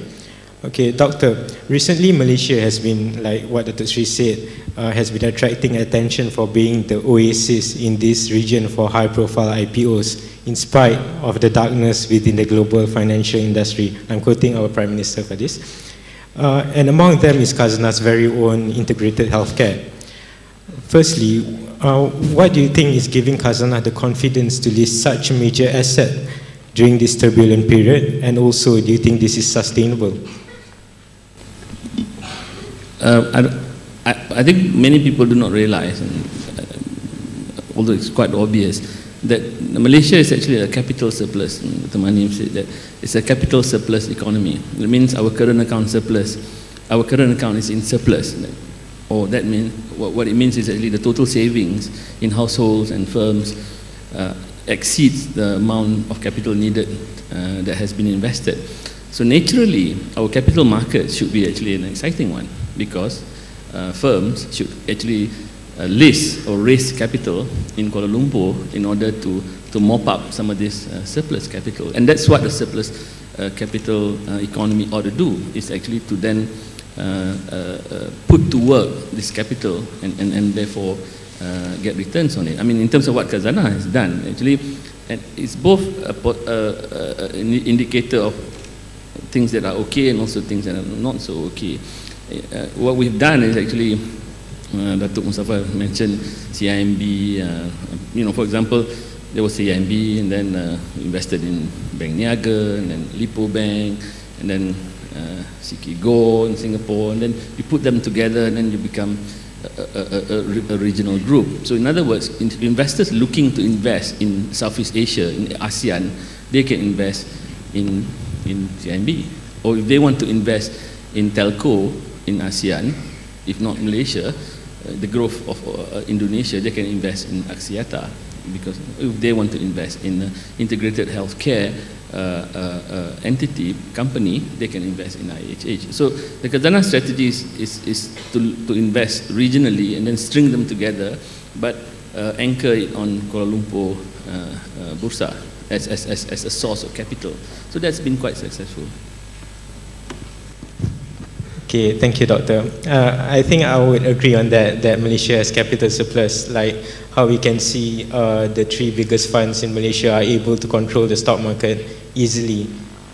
Okay, Doctor, recently Malaysia has been, like what Dato Sri said, has been attracting attention for being the oasis in this region for high-profile IPOs, in spite of the darkness within the global financial industry. I'm quoting our Prime Minister for this. And among them is Khazanah's very own integrated healthcare. Firstly, what do you think is giving Khazanah the confidence to list such a major asset during this turbulent period? And also, do you think this is sustainable? I think many people do not realize, although it's quite obvious, that Malaysia is actually a capital surplus. Mahani said that it's a capital surplus economy. It means our current account surplus, our current account is in surplus. Or that means, what it means is actually the total savings in households and firms exceeds the amount of capital needed that has been invested. So naturally, our capital market should be actually an exciting one, because firms should actually list or raise capital in Kuala Lumpur in order to mop up some of this surplus capital. And that's what the surplus capital economy ought to do, is actually to then put to work this capital and therefore get returns on it. I mean, in terms of what Khazanah has done, actually, it's both an indicator of things that are okay and also things that are not so okay. What we've done is actually, Dato Mustapa mentioned CIMB, you know, for example, there was CIMB, and then we invested in Bank Niaga, and then Lipo Bank, and then Sikigo in Singapore, and then you put them together and then you become a regional group. So in other words, investors looking to invest in Southeast Asia, in ASEAN, they can invest in CIMB. Or if they want to invest in telco in ASEAN, if not Malaysia, the growth of Indonesia, they can invest in Axiata. Because if they want to invest in an integrated healthcare entity, company, they can invest in IHH. So the Khazanah strategy is to invest regionally and then string them together, but anchor it on Kuala Lumpur Bursa as a source of capital. So that's been quite successful. Okay, thank you, Doctor. I think I would agree on that Malaysia has capital surplus, like how we can see the three biggest funds in Malaysia are able to control the stock market easily,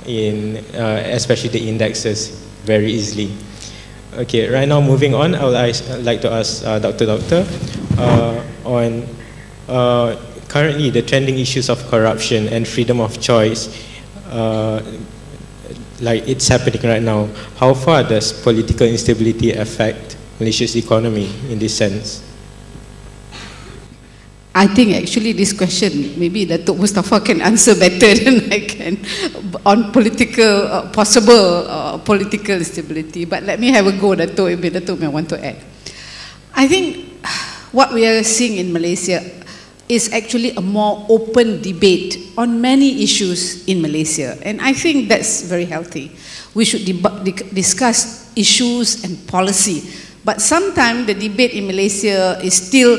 especially the indexes, very easily. Okay, right now moving on, I would like to ask Doctor on currently the trending issues of corruption and freedom of choice, like it's happening right now. How far does political instability affect Malaysia's economy in this sense? I think actually this question, maybe Dato Mustapa can answer better than I can on political, possible political instability. But let me have a go, Dato, if Dato may want to add. I think what we are seeing in Malaysia is actually a more open debate on many issues in Malaysia. And I think that's very healthy. We should discuss issues and policy. But sometimes the debate in Malaysia is still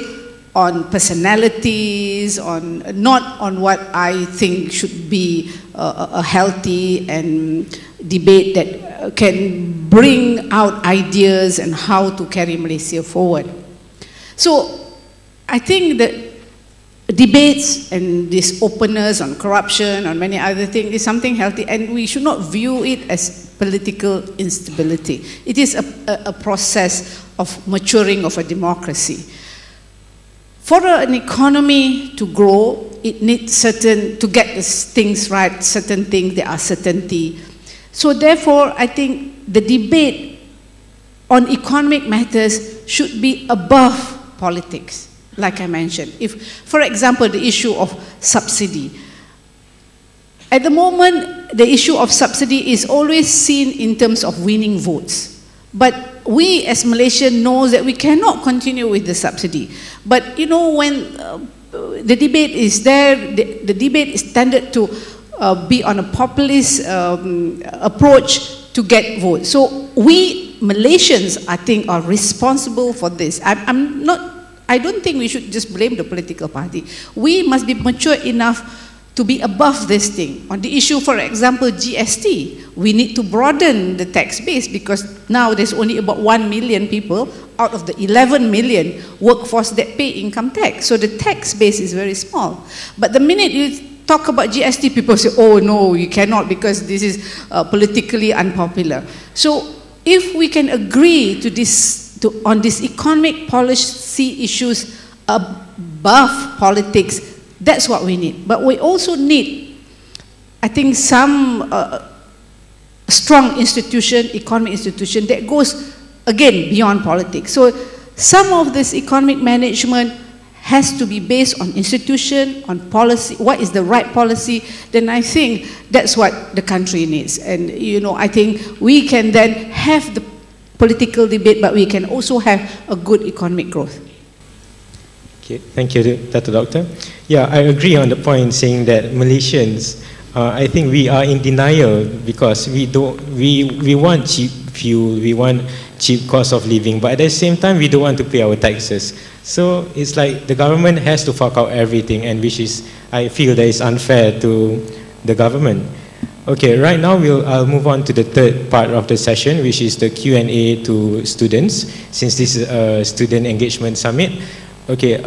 on personalities, not on what I think should be a healthy and debate that can bring out ideas and how to carry Malaysia forward. So I think that debates and this openness on corruption, on many other things, is something healthy, and we should not view it as political instability. It is a process of maturing of a democracy. For an economy to grow, it needs to get things right, certain things, there are certainty. So therefore, I think the debate on economic matters should be above politics. Like I mentioned, if, for example, the issue of subsidy. At the moment, the issue of subsidy is always seen in terms of winning votes. But we as Malaysians know that we cannot continue with the subsidy. But you know, when the debate is there, the debate is tended to be on a populist approach to get votes. So we Malaysians, I think, are responsible for this. I don't think we should just blame the political party. We must be mature enough to be above this thing. On the issue, for example, GST, we need to broaden the tax base because now there's only about 1 million people out of the 11 million workforce that pay income tax. So the tax base is very small. But the minute you talk about GST, people say, oh no, you cannot because this is politically unpopular. So if we can agree to this, on these economic policy issues above politics, that's what we need. But we also need, I think, some strong institution, economic institution that goes, again, beyond politics. So some of this economic management has to be based on institution, on policy, what is the right policy, then I think that's what the country needs. And, you know, I think we can then have the political debate, but we can also have a good economic growth. Okay, thank you, Dato Doctor. Yeah, I agree on the point saying that Malaysians, I think we are in denial because we want cheap fuel, we want cheap cost of living, but at the same time we don't want to pay our taxes. So it's like the government has to fork out everything, and which is, I feel that is unfair to the government. Okay, right now I'll move on to the third part of the session, which is the Q&A to students, since this is a student engagement summit. Okay,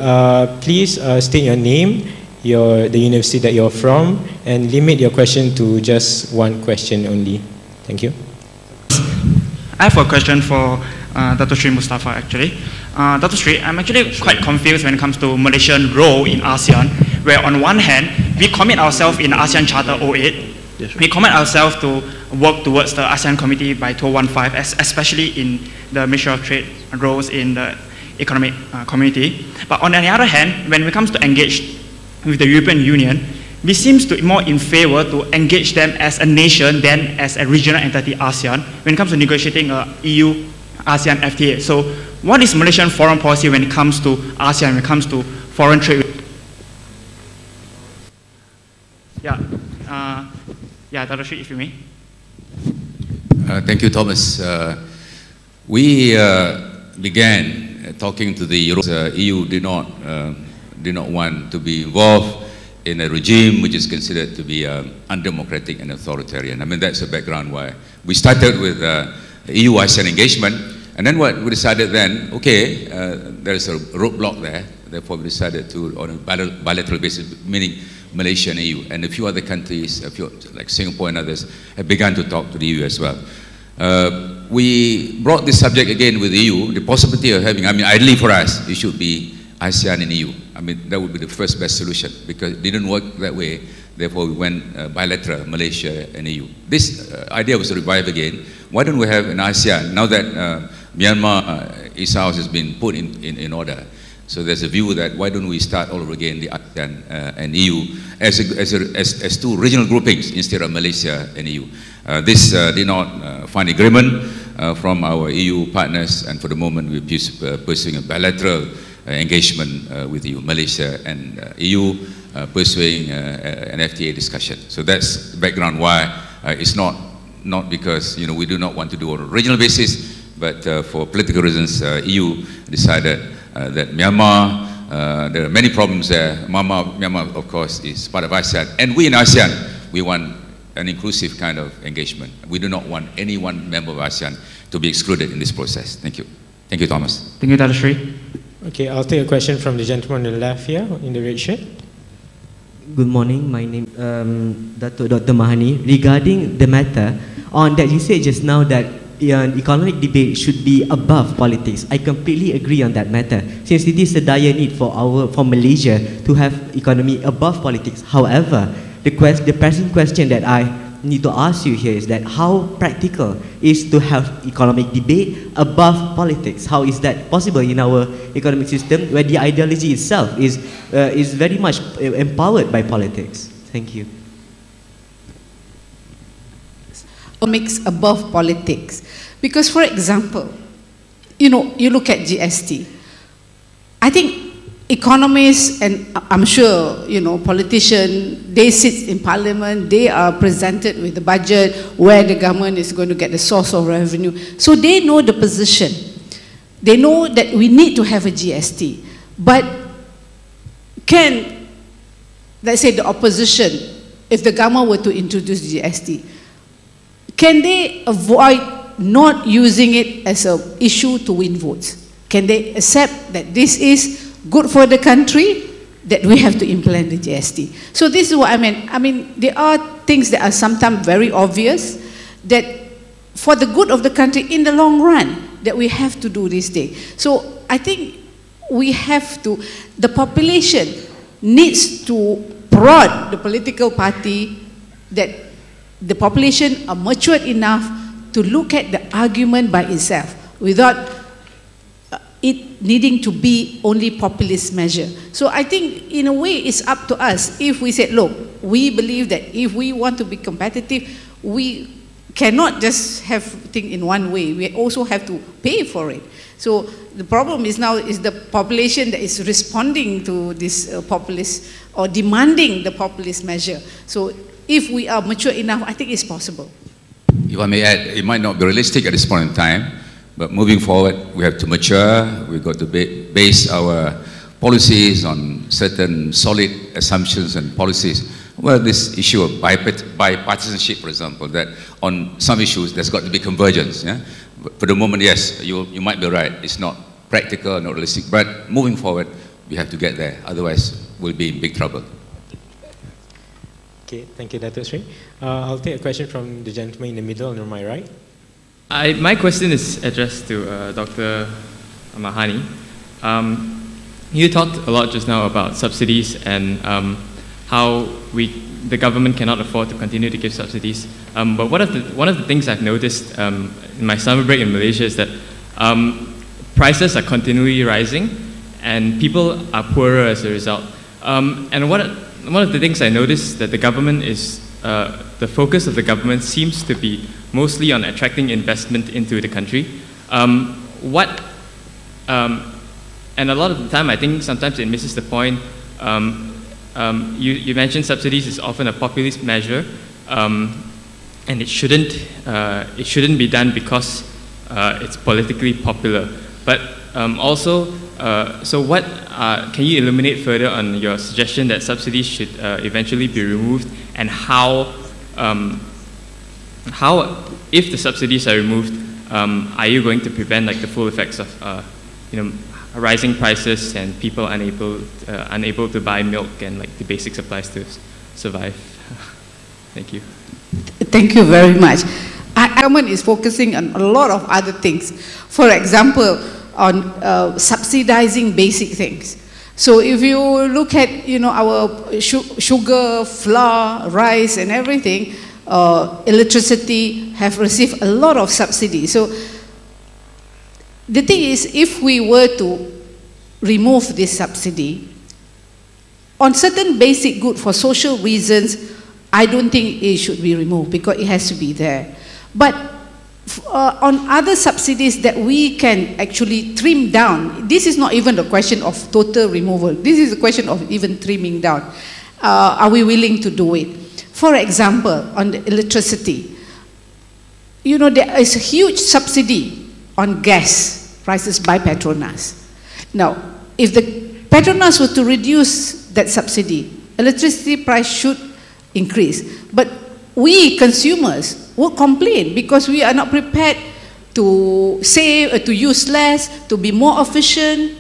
please state your name, the university that you're from, and limit your question to just one question only. Thank you. I have a question for Dato Sri Mustapa actually. Dato Sri, I'm actually quite confused when it comes to Malaysian role in ASEAN, where on one hand, we commit ourselves in ASEAN Charter 08, we commit ourselves to work towards the ASEAN Committee by 2015, especially in the Ministry of Trade roles in the economic community. But on the other hand, when it comes to engage with the European Union, we seem to be more in favor to engage them as a nation than as a regional entity, ASEAN, when it comes to negotiating a EU-ASEAN FTA. So what is Malaysian foreign policy when it comes to ASEAN, when it comes to foreign trade? Yeah, Dato Sri, if you may. Thank you, Thomas. We began talking to the EU did not want to be involved in a regime which is considered to be undemocratic and authoritarian. I mean, that's the background why we started with EU-ASEAN engagement, and then what we decided then, okay, there is a roadblock there, therefore we decided to, on a bilateral basis, meaning Malaysia and EU, and a few other countries, like Singapore and others, have begun to talk to the EU as well. We brought this subject again with the EU, the possibility of having, I mean, ideally for us, it should be ASEAN and EU. I mean, that would be the first best solution because it didn't work that way. Therefore, we went bilateral, Malaysia and EU. This idea was revived again. Why don't we have an ASEAN now that Myanmar, its house has been put in order? So there's a view that why don't we start all over again, the ASEAN and EU as two regional groupings instead of Malaysia and EU. This did not find agreement from our EU partners, and for the moment we're pursuing a bilateral engagement with EU, Malaysia and EU, pursuing an FTA discussion. So that's the background why it's not because we do not want to do it on a regional basis, but for political reasons, EU decided that Myanmar, there are many problems there. Myanmar, of course, is part of ASEAN, and we in ASEAN, we want an inclusive kind of engagement. We do not want any one member of ASEAN to be excluded in this process. Thank you. Thank you, Thomas. Thank you, Dato Sri. Okay, I'll take a question from the gentleman on the left here, in the red shirt. Good morning, my name Dato Dr. Mahani. Regarding the matter, on that you said just now that economic debate should be above politics. I completely agree on that matter, since it is a dire need for Malaysia to have economy above politics. However, the pressing question that I need to ask you here is that how practical is to have economic debate above politics? How is that possible in our economic system where the ideology itself is very much empowered by politics? Thank you. Economics above politics, because for example, you look at GST. I think economists, and I'm sure politicians, they sit in parliament, they are presented with the budget where the government is going to get the source of revenue, so they know the position. They know that we need to have a GST, but can let's say the opposition, if the government were to introduce GST, can they avoid not using it as an issue to win votes? Can they accept that this is good for the country, that we have to implement the GST? So this is what I meant. I mean, there are things that are sometimes very obvious, that for the good of the country in the long run, that we have to do this thing. So I think we have to, the population needs to prod the political party, that the population are matured enough to look at the argument by itself without it needing to be only populist measure. So I think in a way it's up to us. If we said, look, we believe that if we want to be competitive, we cannot just have things in one way. We also have to pay for it. So the problem is now is the population that is responding to this populist or demanding the populist measure. So if we are mature enough, I think it's possible. If I may add, it might not be realistic at this point in time, but moving forward, we have to mature. We've got to base our policies on certain solid assumptions and policies. Well, this issue of bipartisanship, for example, that on some issues there's got to be convergence. Yeah? But for the moment, yes, you might be right. It's not practical, not realistic. But moving forward, we have to get there. Otherwise, we'll be in big trouble. Okay, thank you, Dato Sri. I'll take a question from the gentleman in the middle on my right. My question is addressed to Dr. Mahani. You talked a lot just now about subsidies and how the government cannot afford to continue to give subsidies. But one of the things I've noticed in my summer break in Malaysia is that prices are continually rising and people are poorer as a result. And one of the things I noticed that the government is, the focus of the government seems to be mostly on attracting investment into the country. And a lot of the time, I think sometimes it misses the point. You mentioned subsidies is often a populist measure, and it shouldn't be done because it's politically popular. But also, so what can you illuminate further on your suggestion that subsidies should eventually be removed, and how, if the subsidies are removed, are you going to prevent like the full effects of rising prices and people unable to buy milk and like the basic supplies to survive? Thank you. Thank you very much. Our government is focusing on a lot of other things. For example, on subsidizing basic things. So if you look at our sugar, flour, rice, and everything, electricity have received a lot of subsidies. So the thing is, if we were to remove this subsidy on certain basic goods for social reasons, I don't think it should be removed because it has to be there. But on other subsidies that we can actually trim down, this is not even the question of total removal. This is a question of even trimming down. Are we willing to do it? For example, on the electricity, there is a huge subsidy on gas prices by Petronas. Now, if the Petronas were to reduce that subsidy, electricity price should increase. But we consumers will complain because we are not prepared to save, to use less, to be more efficient.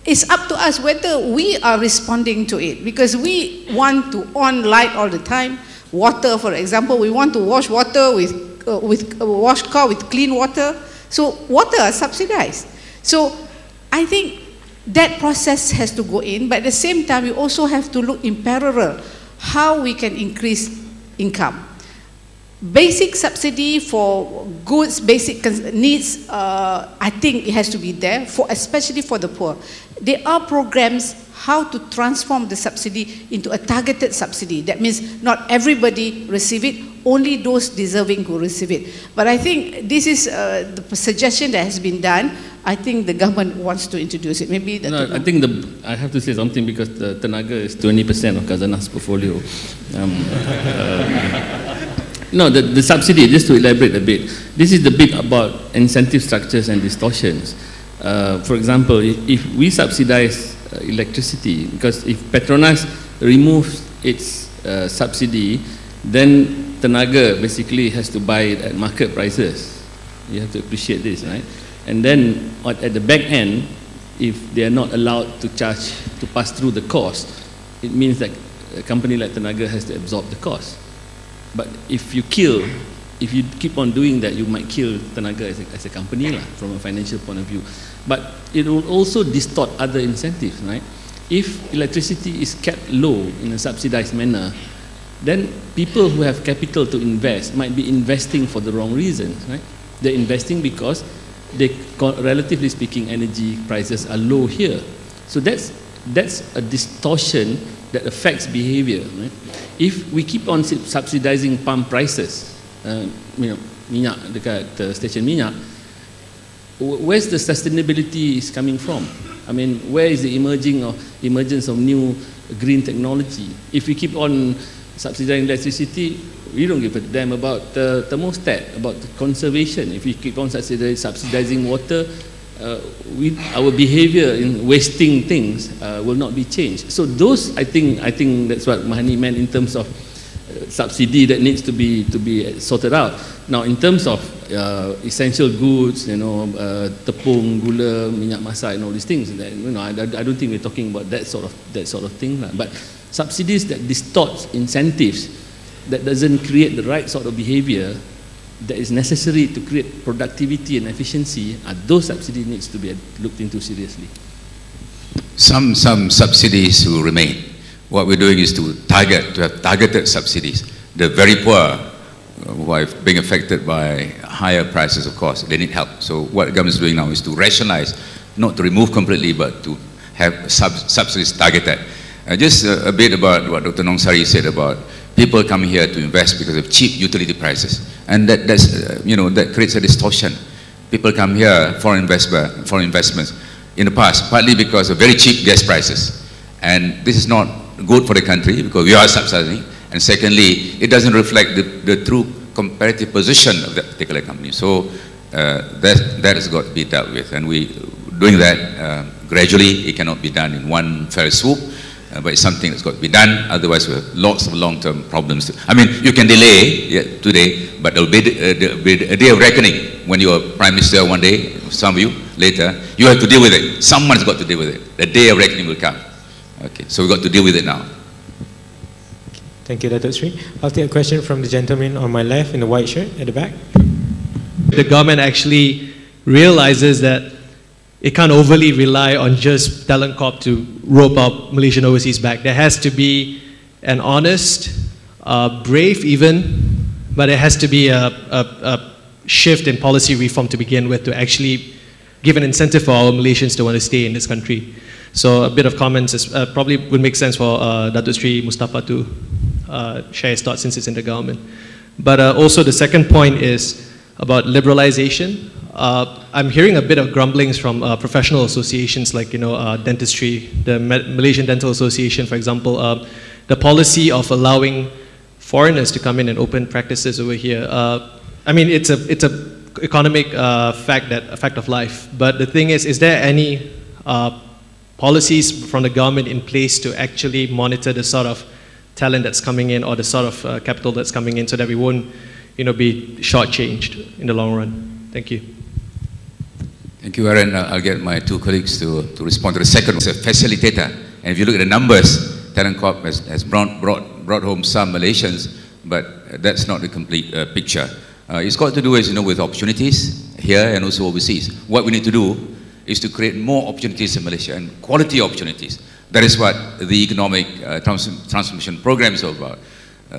It's up to us whether we are responding to it, because we want to on light all the time. Water, for example, we want to wash water wash car with clean water. So water are subsidized. So I think that process has to go in, but at the same time, we also have to look in parallel how we can increase income. Basic subsidy for goods, basic needs, I think it has to be there, especially for the poor. There are programs how to transform the subsidy into a targeted subsidy. That means not everybody receive it, only those deserving who receive it. But I think this is the suggestion that has been done. I think the government wants to introduce it. Maybe no, I think I have to say something because the Tenaga is 20% of Khazanah's portfolio. No, the subsidy, just to elaborate a bit, this is the bit about incentive structures and distortions. For example, if we subsidize electricity, because if Petronas removes its subsidy, then Tenaga basically has to buy it at market prices. You have to appreciate this, right? And then at the back end, if they are not allowed to pass through the cost, it means that a company like Tenaga has to absorb the cost. But if you keep on doing that, you might kill Tenaga as a company from a financial point of view. But it will also distort other incentives, right? If electricity is kept low in a subsidized manner, then people who have capital to invest might be investing for the wrong reasons, right? They're investing because relatively speaking, energy prices are low here. So that's a distortion that affects behavior, right? If we keep on subsidizing pump prices, minyak dekat station minyak, where's the sustainability is coming from? I mean, where is the emergence of new green technology? If we keep on subsidizing electricity, we don't give a damn about the thermostat, about the conservation. If we keep on subsidizing water, our behavior in wasting things will not be changed. So those, I think that's what Mahani meant in terms of subsidy that needs to be sorted out. Now, in terms of essential goods, tepung, gula, minyak masak, and all these things, I don't think we're talking about that sort of thing. But subsidies that distort incentives, that doesn't create the right sort of behavior that is necessary to create productivity and efficiency, those subsidies needs to be looked into seriously. Some subsidies will remain. What we're doing is to have targeted subsidies. The very poor who are being affected by higher prices, of course, they need help. So what the government is doing now is to rationalize, not to remove completely, but to have subsidies targeted. Just a bit about what Dr. Nungsari said about people coming here to invest because of cheap utility prices, and that creates a distortion. People come here for investments in the past, partly because of very cheap gas prices, and this is not good for the country because we are subsidizing, and secondly, it doesn't reflect the true comparative position of that particular company. So that has got to be dealt with, and we're doing that gradually. It cannot be done in one fell swoop. But it's something that's got to be done, otherwise we have lots of long-term problems. I mean, you can delay today, but there will be a day of reckoning when you are Prime Minister one day, some of you later, you have to deal with it. Someone's got to deal with it. The day of reckoning will come. Okay, so we've got to deal with it now. Thank you, Dato Sri. I'll take a question from the gentleman on my left in the white shirt at the back. The government actually realizes that it can't overly rely on just Talent Corp to rope out Malaysian overseas back. There has to be an honest, brave even, but it has to be a shift in policy reform to begin with to actually give an incentive for our Malaysians to want to stay in this country. So a bit of comments is, probably would make sense for Dato Sri Mustapa to share his thoughts since it's in the government. But also the second point is about liberalization. I'm hearing a bit of grumblings from professional associations like, dentistry, the Malaysian Dental Association, for example, the policy of allowing foreigners to come in and open practices over here. I mean, it's a economic fact of life. But the thing is there any policies from the government in place to actually monitor the sort of talent that's coming in or the sort of capital that's coming in so that we won't, be shortchanged in the long run? Thank you. Thank you, Aaron. I'll get my two colleagues to respond to the second. It's a facilitator. And if you look at the numbers, Talent Corp has brought home some Malaysians, but that's not the complete picture. It's got to do with opportunities here and also overseas. What we need to do is to create more opportunities in Malaysia and quality opportunities. That is what the economic transformation program is all about.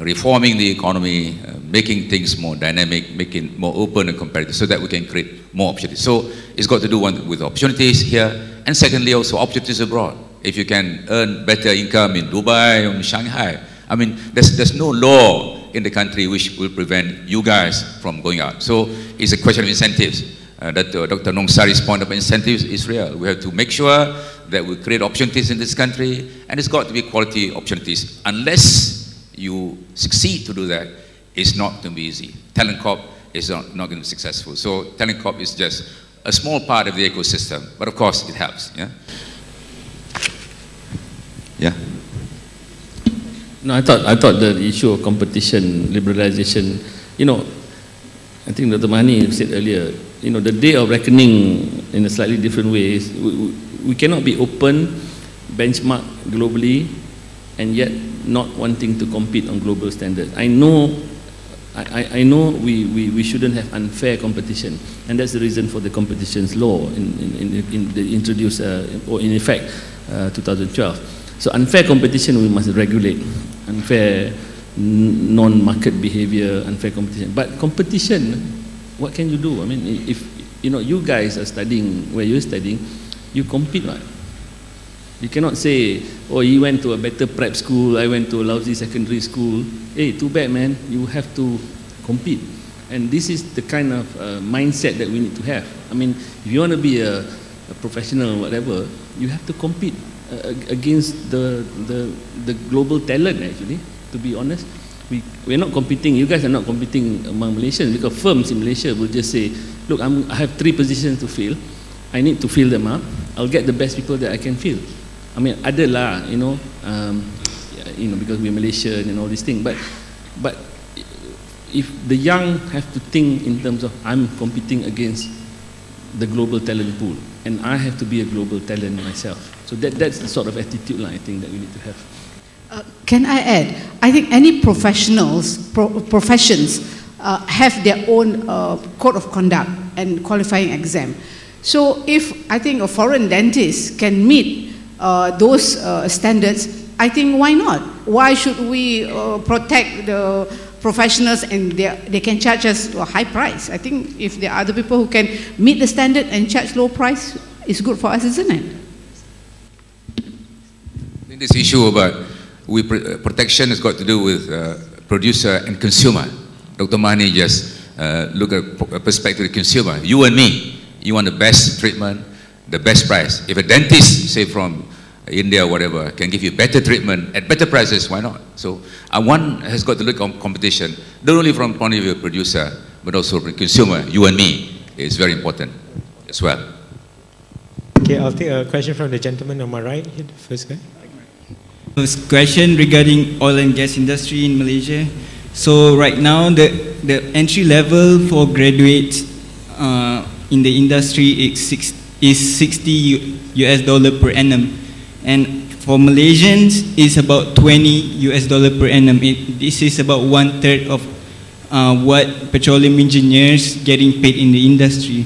Reforming the economy, making things more dynamic, making more open and competitive so that we can create more opportunities. So it's got to do with opportunities here, and secondly also opportunities abroad. If you can earn better income in Dubai or in Shanghai, I mean, there's no law in the country which will prevent you guys from going out. So it's a question of incentives. Dr. Nungsari's point about incentives is real. We have to make sure that we create opportunities in this country, and it's got to be quality opportunities. Unless you succeed to do that, it's not going to be easy. Talent Corp is not going to be successful. So Talent Corp is just a small part of the ecosystem, but of course it helps. Yeah. No, I thought the issue of competition, liberalization, you know, I think Dr. Mahani said earlier, you know, the day of reckoning in a slightly different way is we cannot be open, benchmark globally, and yet not wanting to compete on global standards. I know we shouldn't have unfair competition, and that's the reason for the competitions law introduced or in effect 2012. So unfair competition we must regulate, unfair non-market behavior, unfair competition. But competition, what can you do? I mean, if you know you guys are studying where you're studying, you compete, right? You cannot say, oh, he went to a better prep school, I went to a lousy secondary school. Hey, too bad, man. You have to compete. And this is the kind of mindset that we need to have. I mean, if you want to be a professional or whatever, you have to compete against the global talent, actually, to be honest. We're not competing, you guys are not competing among Malaysians, because firms in Malaysia will just say, look, I have 3 positions to fill, I need to fill them up, I'll get the best people that I can fill. I mean, adalah, you know, because we're Malaysian and all these things, but if the young have to think in terms of, I'm competing against the global talent pool, and I have to be a global talent myself. So that's the sort of attitude I think that we need to have. Can I add? I think any professions have their own code of conduct and qualifying exam. So if I think a foreign dentist can meet those standards, I think why not? Why should we protect the professionals and they can charge us a high price? I think if there are other people who can meet the standard and charge low price, it's good for us, isn't it? I think this issue about protection has got to do with producer and consumer. Dr. Mahani just look at a perspective of the consumer. You and me, you want the best treatment, the best price. If a dentist, say from India or whatever, can give you better treatment at better prices, why not? So one has got to look at competition, not only from the point of view of producer, but also from the consumer. You and me is very important as well. Okay, I'll take a question from the gentleman on my right here, the first guy. First question regarding oil and gas industry in Malaysia. So right now the entry level for graduates in the industry is $60 per annum, and for Malaysians is about $20 per annum. This is about 1/3 of what petroleum engineers getting paid in the industry,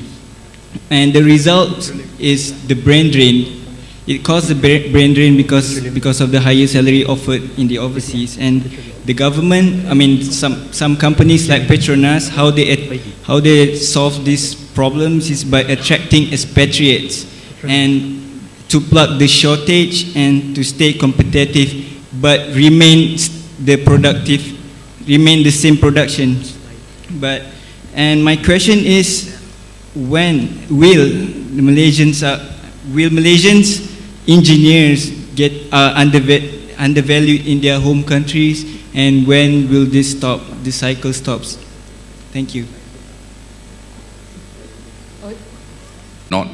and the result is the brain drain. It caused the brain drain because of the higher salary offered in the overseas, and the government, I mean, some companies like Petronas, how they solve these problems is by attracting expatriates and to plug the shortage and to stay competitive, but remain the same production. And my question is, when will Malaysians engineers get undervalued in their home countries, and when will this stop? The cycle stops. Thank you. Not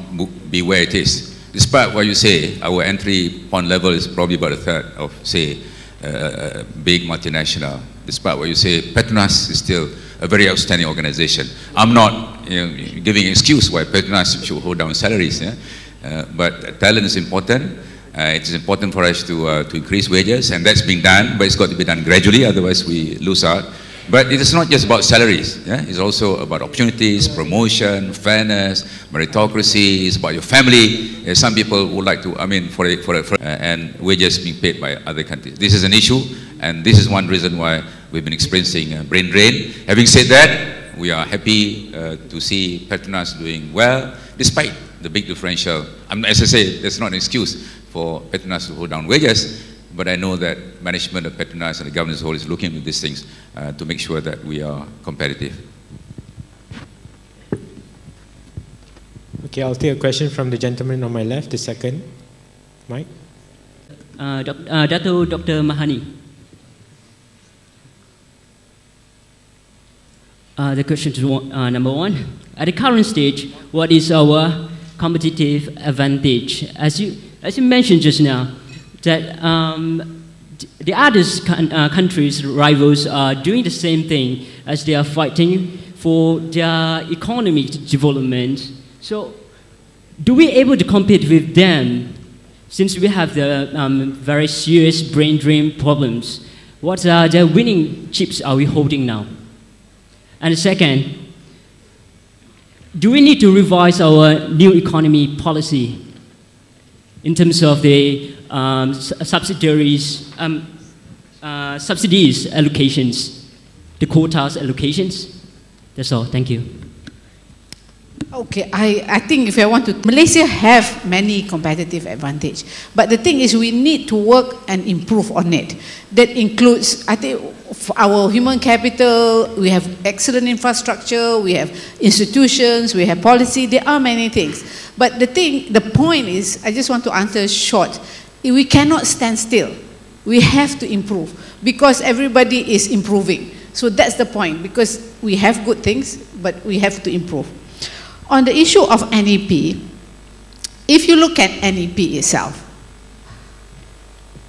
be where it is. Despite what you say, our entry point level is probably about 1/3 of, say, a big multinational. Despite what you say, Petronas is still a very outstanding organization. I'm not giving an excuse why Petronas should hold down salaries. Yeah? But talent is important. It is important for us to increase wages, and that's being done, but it's got to be done gradually, otherwise we lose out. But it is not just about salaries. Yeah? It's also about opportunities, promotion, fairness, meritocracy. It's about your family. Some people would like to, I mean, and wages being paid by other countries. This is an issue, and this is one reason why we've been experiencing brain drain. Having said that, we are happy to see Petronas doing well, despite the big differential. As I say, that's not an excuse for Petronas to hold down wages, but I know that management of Petronas and the government as a whole is looking at these things to make sure that we are competitive. Okay, I'll take a question from the gentleman on my left, the second. Mike? Dato, Dr. Mahani. The question is number 1. At the current stage, what is our competitive advantage? As you mentioned just now, that the other countries, rivals, are doing the same thing as they are fighting for their economic development. So, do we able to compete with them since we have the very serious brain drain problems? What are the winning chips are we holding now? And second, do we need to revise our new economy policy in terms of the subsidies allocations, the quotas allocations? That's all. Thank you. Okay, I think if I want to, Malaysia have many competitive advantage, but the thing is we need to work and improve on it. That includes, I think, our human capital, we have excellent infrastructure, we have institutions, we have policy, there are many things. But the point is, I just want to answer short, we cannot stand still. We have to improve because everybody is improving. So that's the point, because we have good things, but we have to improve. On the issue of NEP, if you look at NEP itself,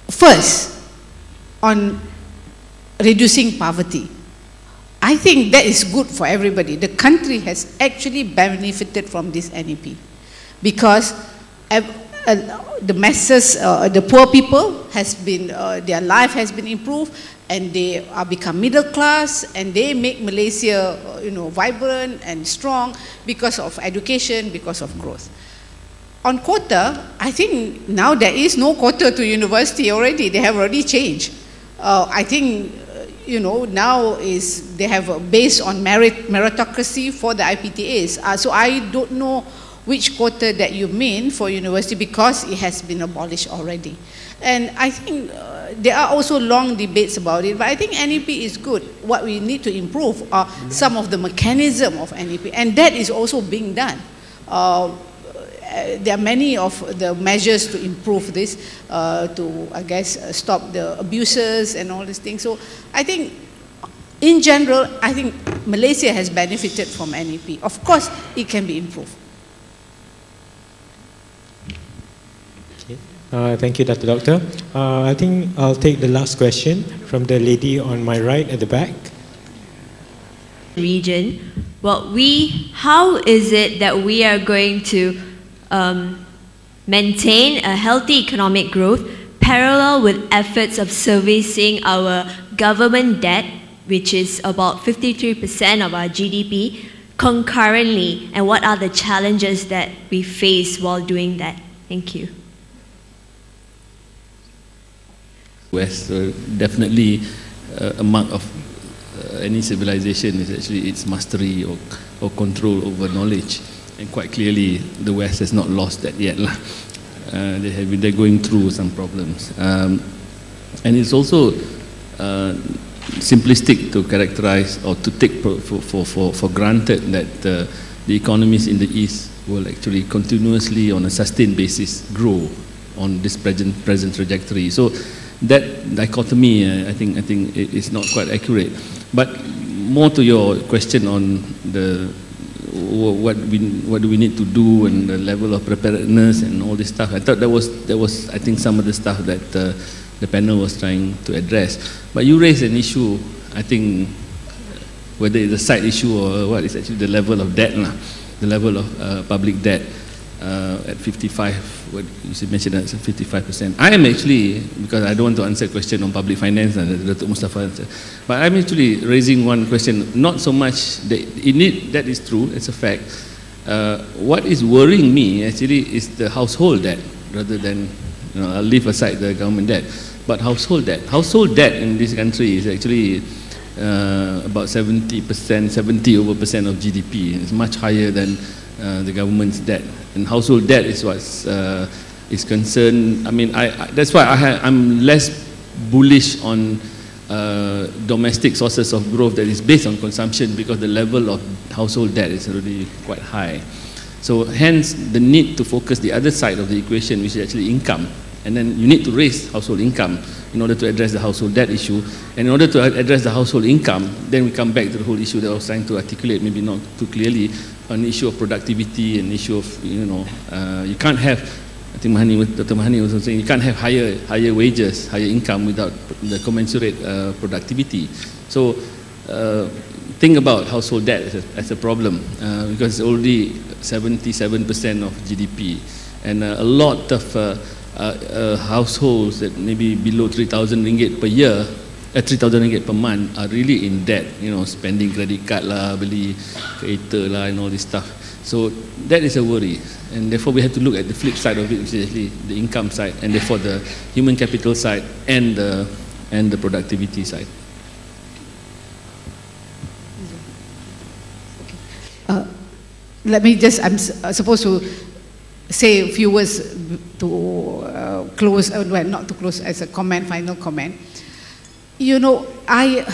first, on reducing poverty, I think that is good for everybody. The country has actually benefited from this NEP because the masses, the poor people has been, their life has been improved, and they are become middle class, and they make Malaysia, vibrant and strong because of education, because of growth. On quota, I think now there is no quota to university already. They have already changed. I think, now they have a base on meritocracy for the IPTAs. So I don't know which quota that you mean for university because it has been abolished already. And I think there are also long debates about it, but I think NEP is good. What we need to improve are some of the mechanism of NEP, and that is also being done. There are many of the measures to improve this, to, I guess, stop the abuses and all these things. So I think, in general, I think Malaysia has benefited from NEP. Of course, it can be improved. Thank you, Dr. Doctor. I think I'll take the last question from the lady on my right at the back. Region, well, how is it that we are going to maintain a healthy economic growth parallel with efforts of servicing our government debt, which is about 53% of our GDP, concurrently, and what are the challenges that we face while doing that? Thank you. West, definitely a mark of any civilization is actually its mastery or control over knowledge, and quite clearly the West has not lost that yet. They're going through some problems, and it's also simplistic to characterize or to take for granted that the economies in the East will actually continuously on a sustained basis grow on this present trajectory. So that dichotomy, I think is not quite accurate. But more to your question on the what do we need to do and the level of preparedness and all this stuff, I thought that was I think some of the stuff that the panel was trying to address. But you raised an issue, I think, whether it's a side issue or what, is actually the level of debt, the level of public debt at 55. What you mentioned that 55%. I am actually, because I don't want to answer a question on public finance, Dato Mustapa answered, but I'm actually raising one question. Not so much that is true, it's a fact. What is worrying me actually is the household debt, rather than, I'll leave aside the government debt, but household debt. Household debt in this country is actually about 70% of GDP. It's much higher than the government's debt, and household debt is what is concerned. I mean, that's why I'm less bullish on domestic sources of growth that is based on consumption, because the level of household debt is already quite high. So hence the need to focus the other side of the equation, which is actually income, and then you need to raise household income in order to address the household debt issue. And in order to address the household income, then we come back to the whole issue that I was trying to articulate, maybe not too clearly, on the issue of productivity and issue of, you can't have I think Dr. Mahani was also saying you can't have higher wages, higher income without the commensurate productivity. So think about household debt as a problem because it's already 77% of GDP, and a lot of households that maybe below 3,000 ringgit per year, 3,000 ringgit per month are really in debt, you know, spending credit card lah, beli kereta lah and all this stuff. So that is a worry, and therefore we have to look at the flip side of it, which is actually the income side, and therefore the human capital side and the productivity side. Let me just, I'm supposed to say a few words to close, well, not to close, as a comment, final comment. You know, I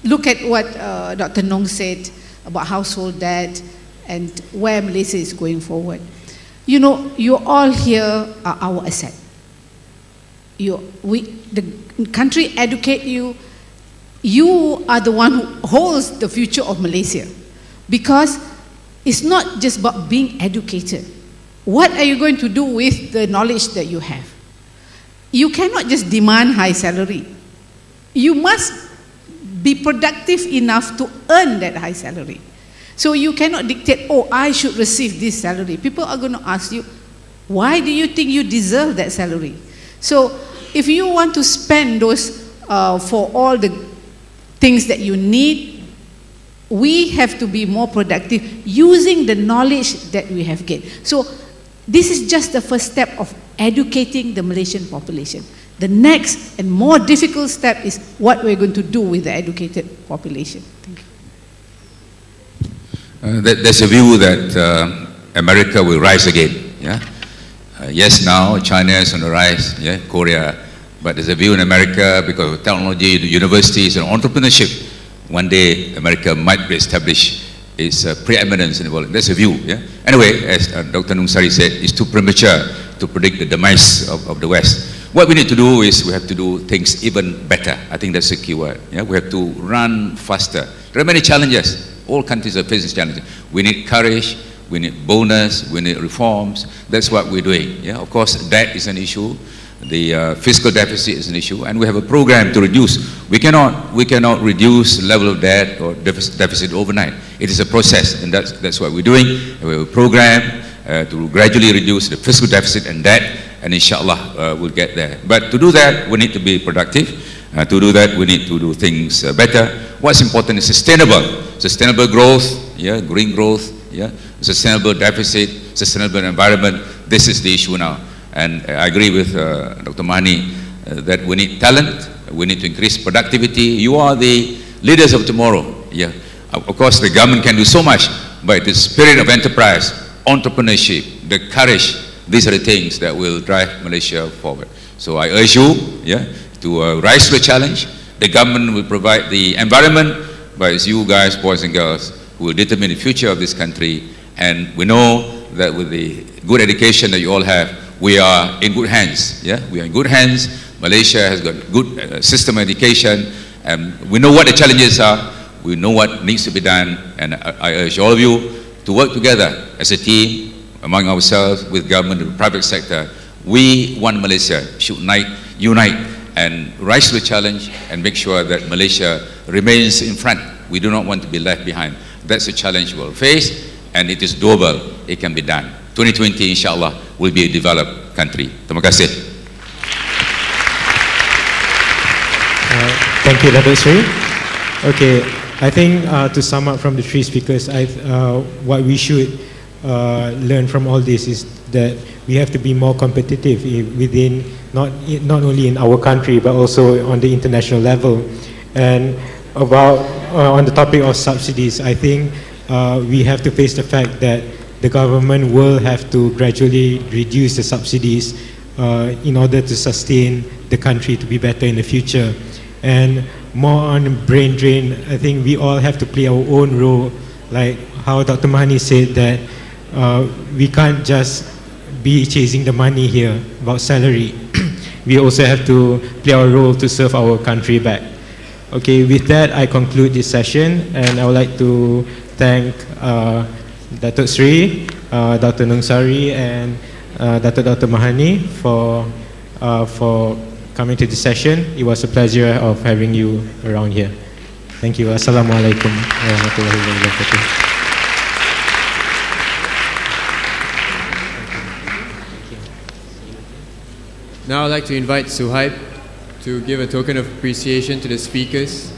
look at what Dr. Nong said about household debt and where Malaysia is going forward. You know, you all here are our asset. The country educate you. You are the one who holds the future of Malaysia, because it's not just about being educated. What are you going to do with the knowledge that you have? You cannot just demand high salary. You must be productive enough to earn that high salary. So you cannot dictate, oh, I should receive this salary. People are going to ask you, why do you think you deserve that salary? So if you want to spend those for all the things that you need, we have to be more productive using the knowledge that we have gained. So this is just the first step of educating the Malaysian population. The next and more difficult step is what we're going to do with the educated population. Thank you. There's a view that America will rise again. Yeah? Yes, now China is on the rise, yeah? Korea, but there's a view in America because of technology, the universities and entrepreneurship. One day America might re-establish its preeminence in the world. That's a view. Yeah? Anyway, as Dr. Nungsari said, it's too premature to predict the demise of the West. What we need to do is we have to do things even better. I think that's the key word. Yeah? We have to run faster. There are many challenges. All countries are facing challenges. We need courage, we need boldness, we need reforms. That's what we're doing. Yeah? Of course, debt is an issue. The fiscal deficit is an issue, and we have a program to reduce. We cannot reduce the level of debt or deficit overnight. It is a process, and that's what we're doing. We have a program to gradually reduce the fiscal deficit and debt, and inshallah we'll get there. But to do that, we need to be productive. To do that, we need to do things better. What's important is sustainable growth, yeah, green growth, yeah, sustainable deficit, sustainable environment. This is the issue now. And I agree with Dr. Mahani that we need talent, we need to increase productivity. You are the leaders of tomorrow. Yeah. Of course, the government can do so much, but the spirit of enterprise, entrepreneurship, the courage, these are the things that will drive Malaysia forward. So I urge you, yeah, to rise to the challenge. The government will provide the environment, but it's you guys, boys and girls, who will determine the future of this country. And we know that with the good education that you all have, we are in good hands. Yeah, we are in good hands. Malaysia has got good system of education, and we know what the challenges are. We know what needs to be done, and I urge all of you to work together as a team, among ourselves, with government and the private sector. We want Malaysia should unite and rise to the challenge and make sure that Malaysia remains in front. We do not want to be left behind. That's a challenge we'll face, and it is doable. It can be done. 2020, inshallah, will be a developed country. Terima kasih. Thank you, Dato Sri. Okay, I think to sum up from the three speakers, what we should learn from all this is that we have to be more competitive within, not only in our country, but also on the international level. And about on the topic of subsidies, I think we have to face the fact that the government will have to gradually reduce the subsidies in order to sustain the country to be better in the future. And more on brain drain, I think we all have to play our own role, like how Dr. Mahani said that we can't just be chasing the money here about salary. We also have to play our role to serve our country back. Okay, with that I conclude this session, and I would like to thank Dato Sri, Dr. Nungsari and Dr. Mahani for coming to this session. It was a pleasure of having you around here. Thank you. Assalamualaikum warahmatullahi wabarakatuh. Now I'd like to invite Suhaib to give a token of appreciation to the speakers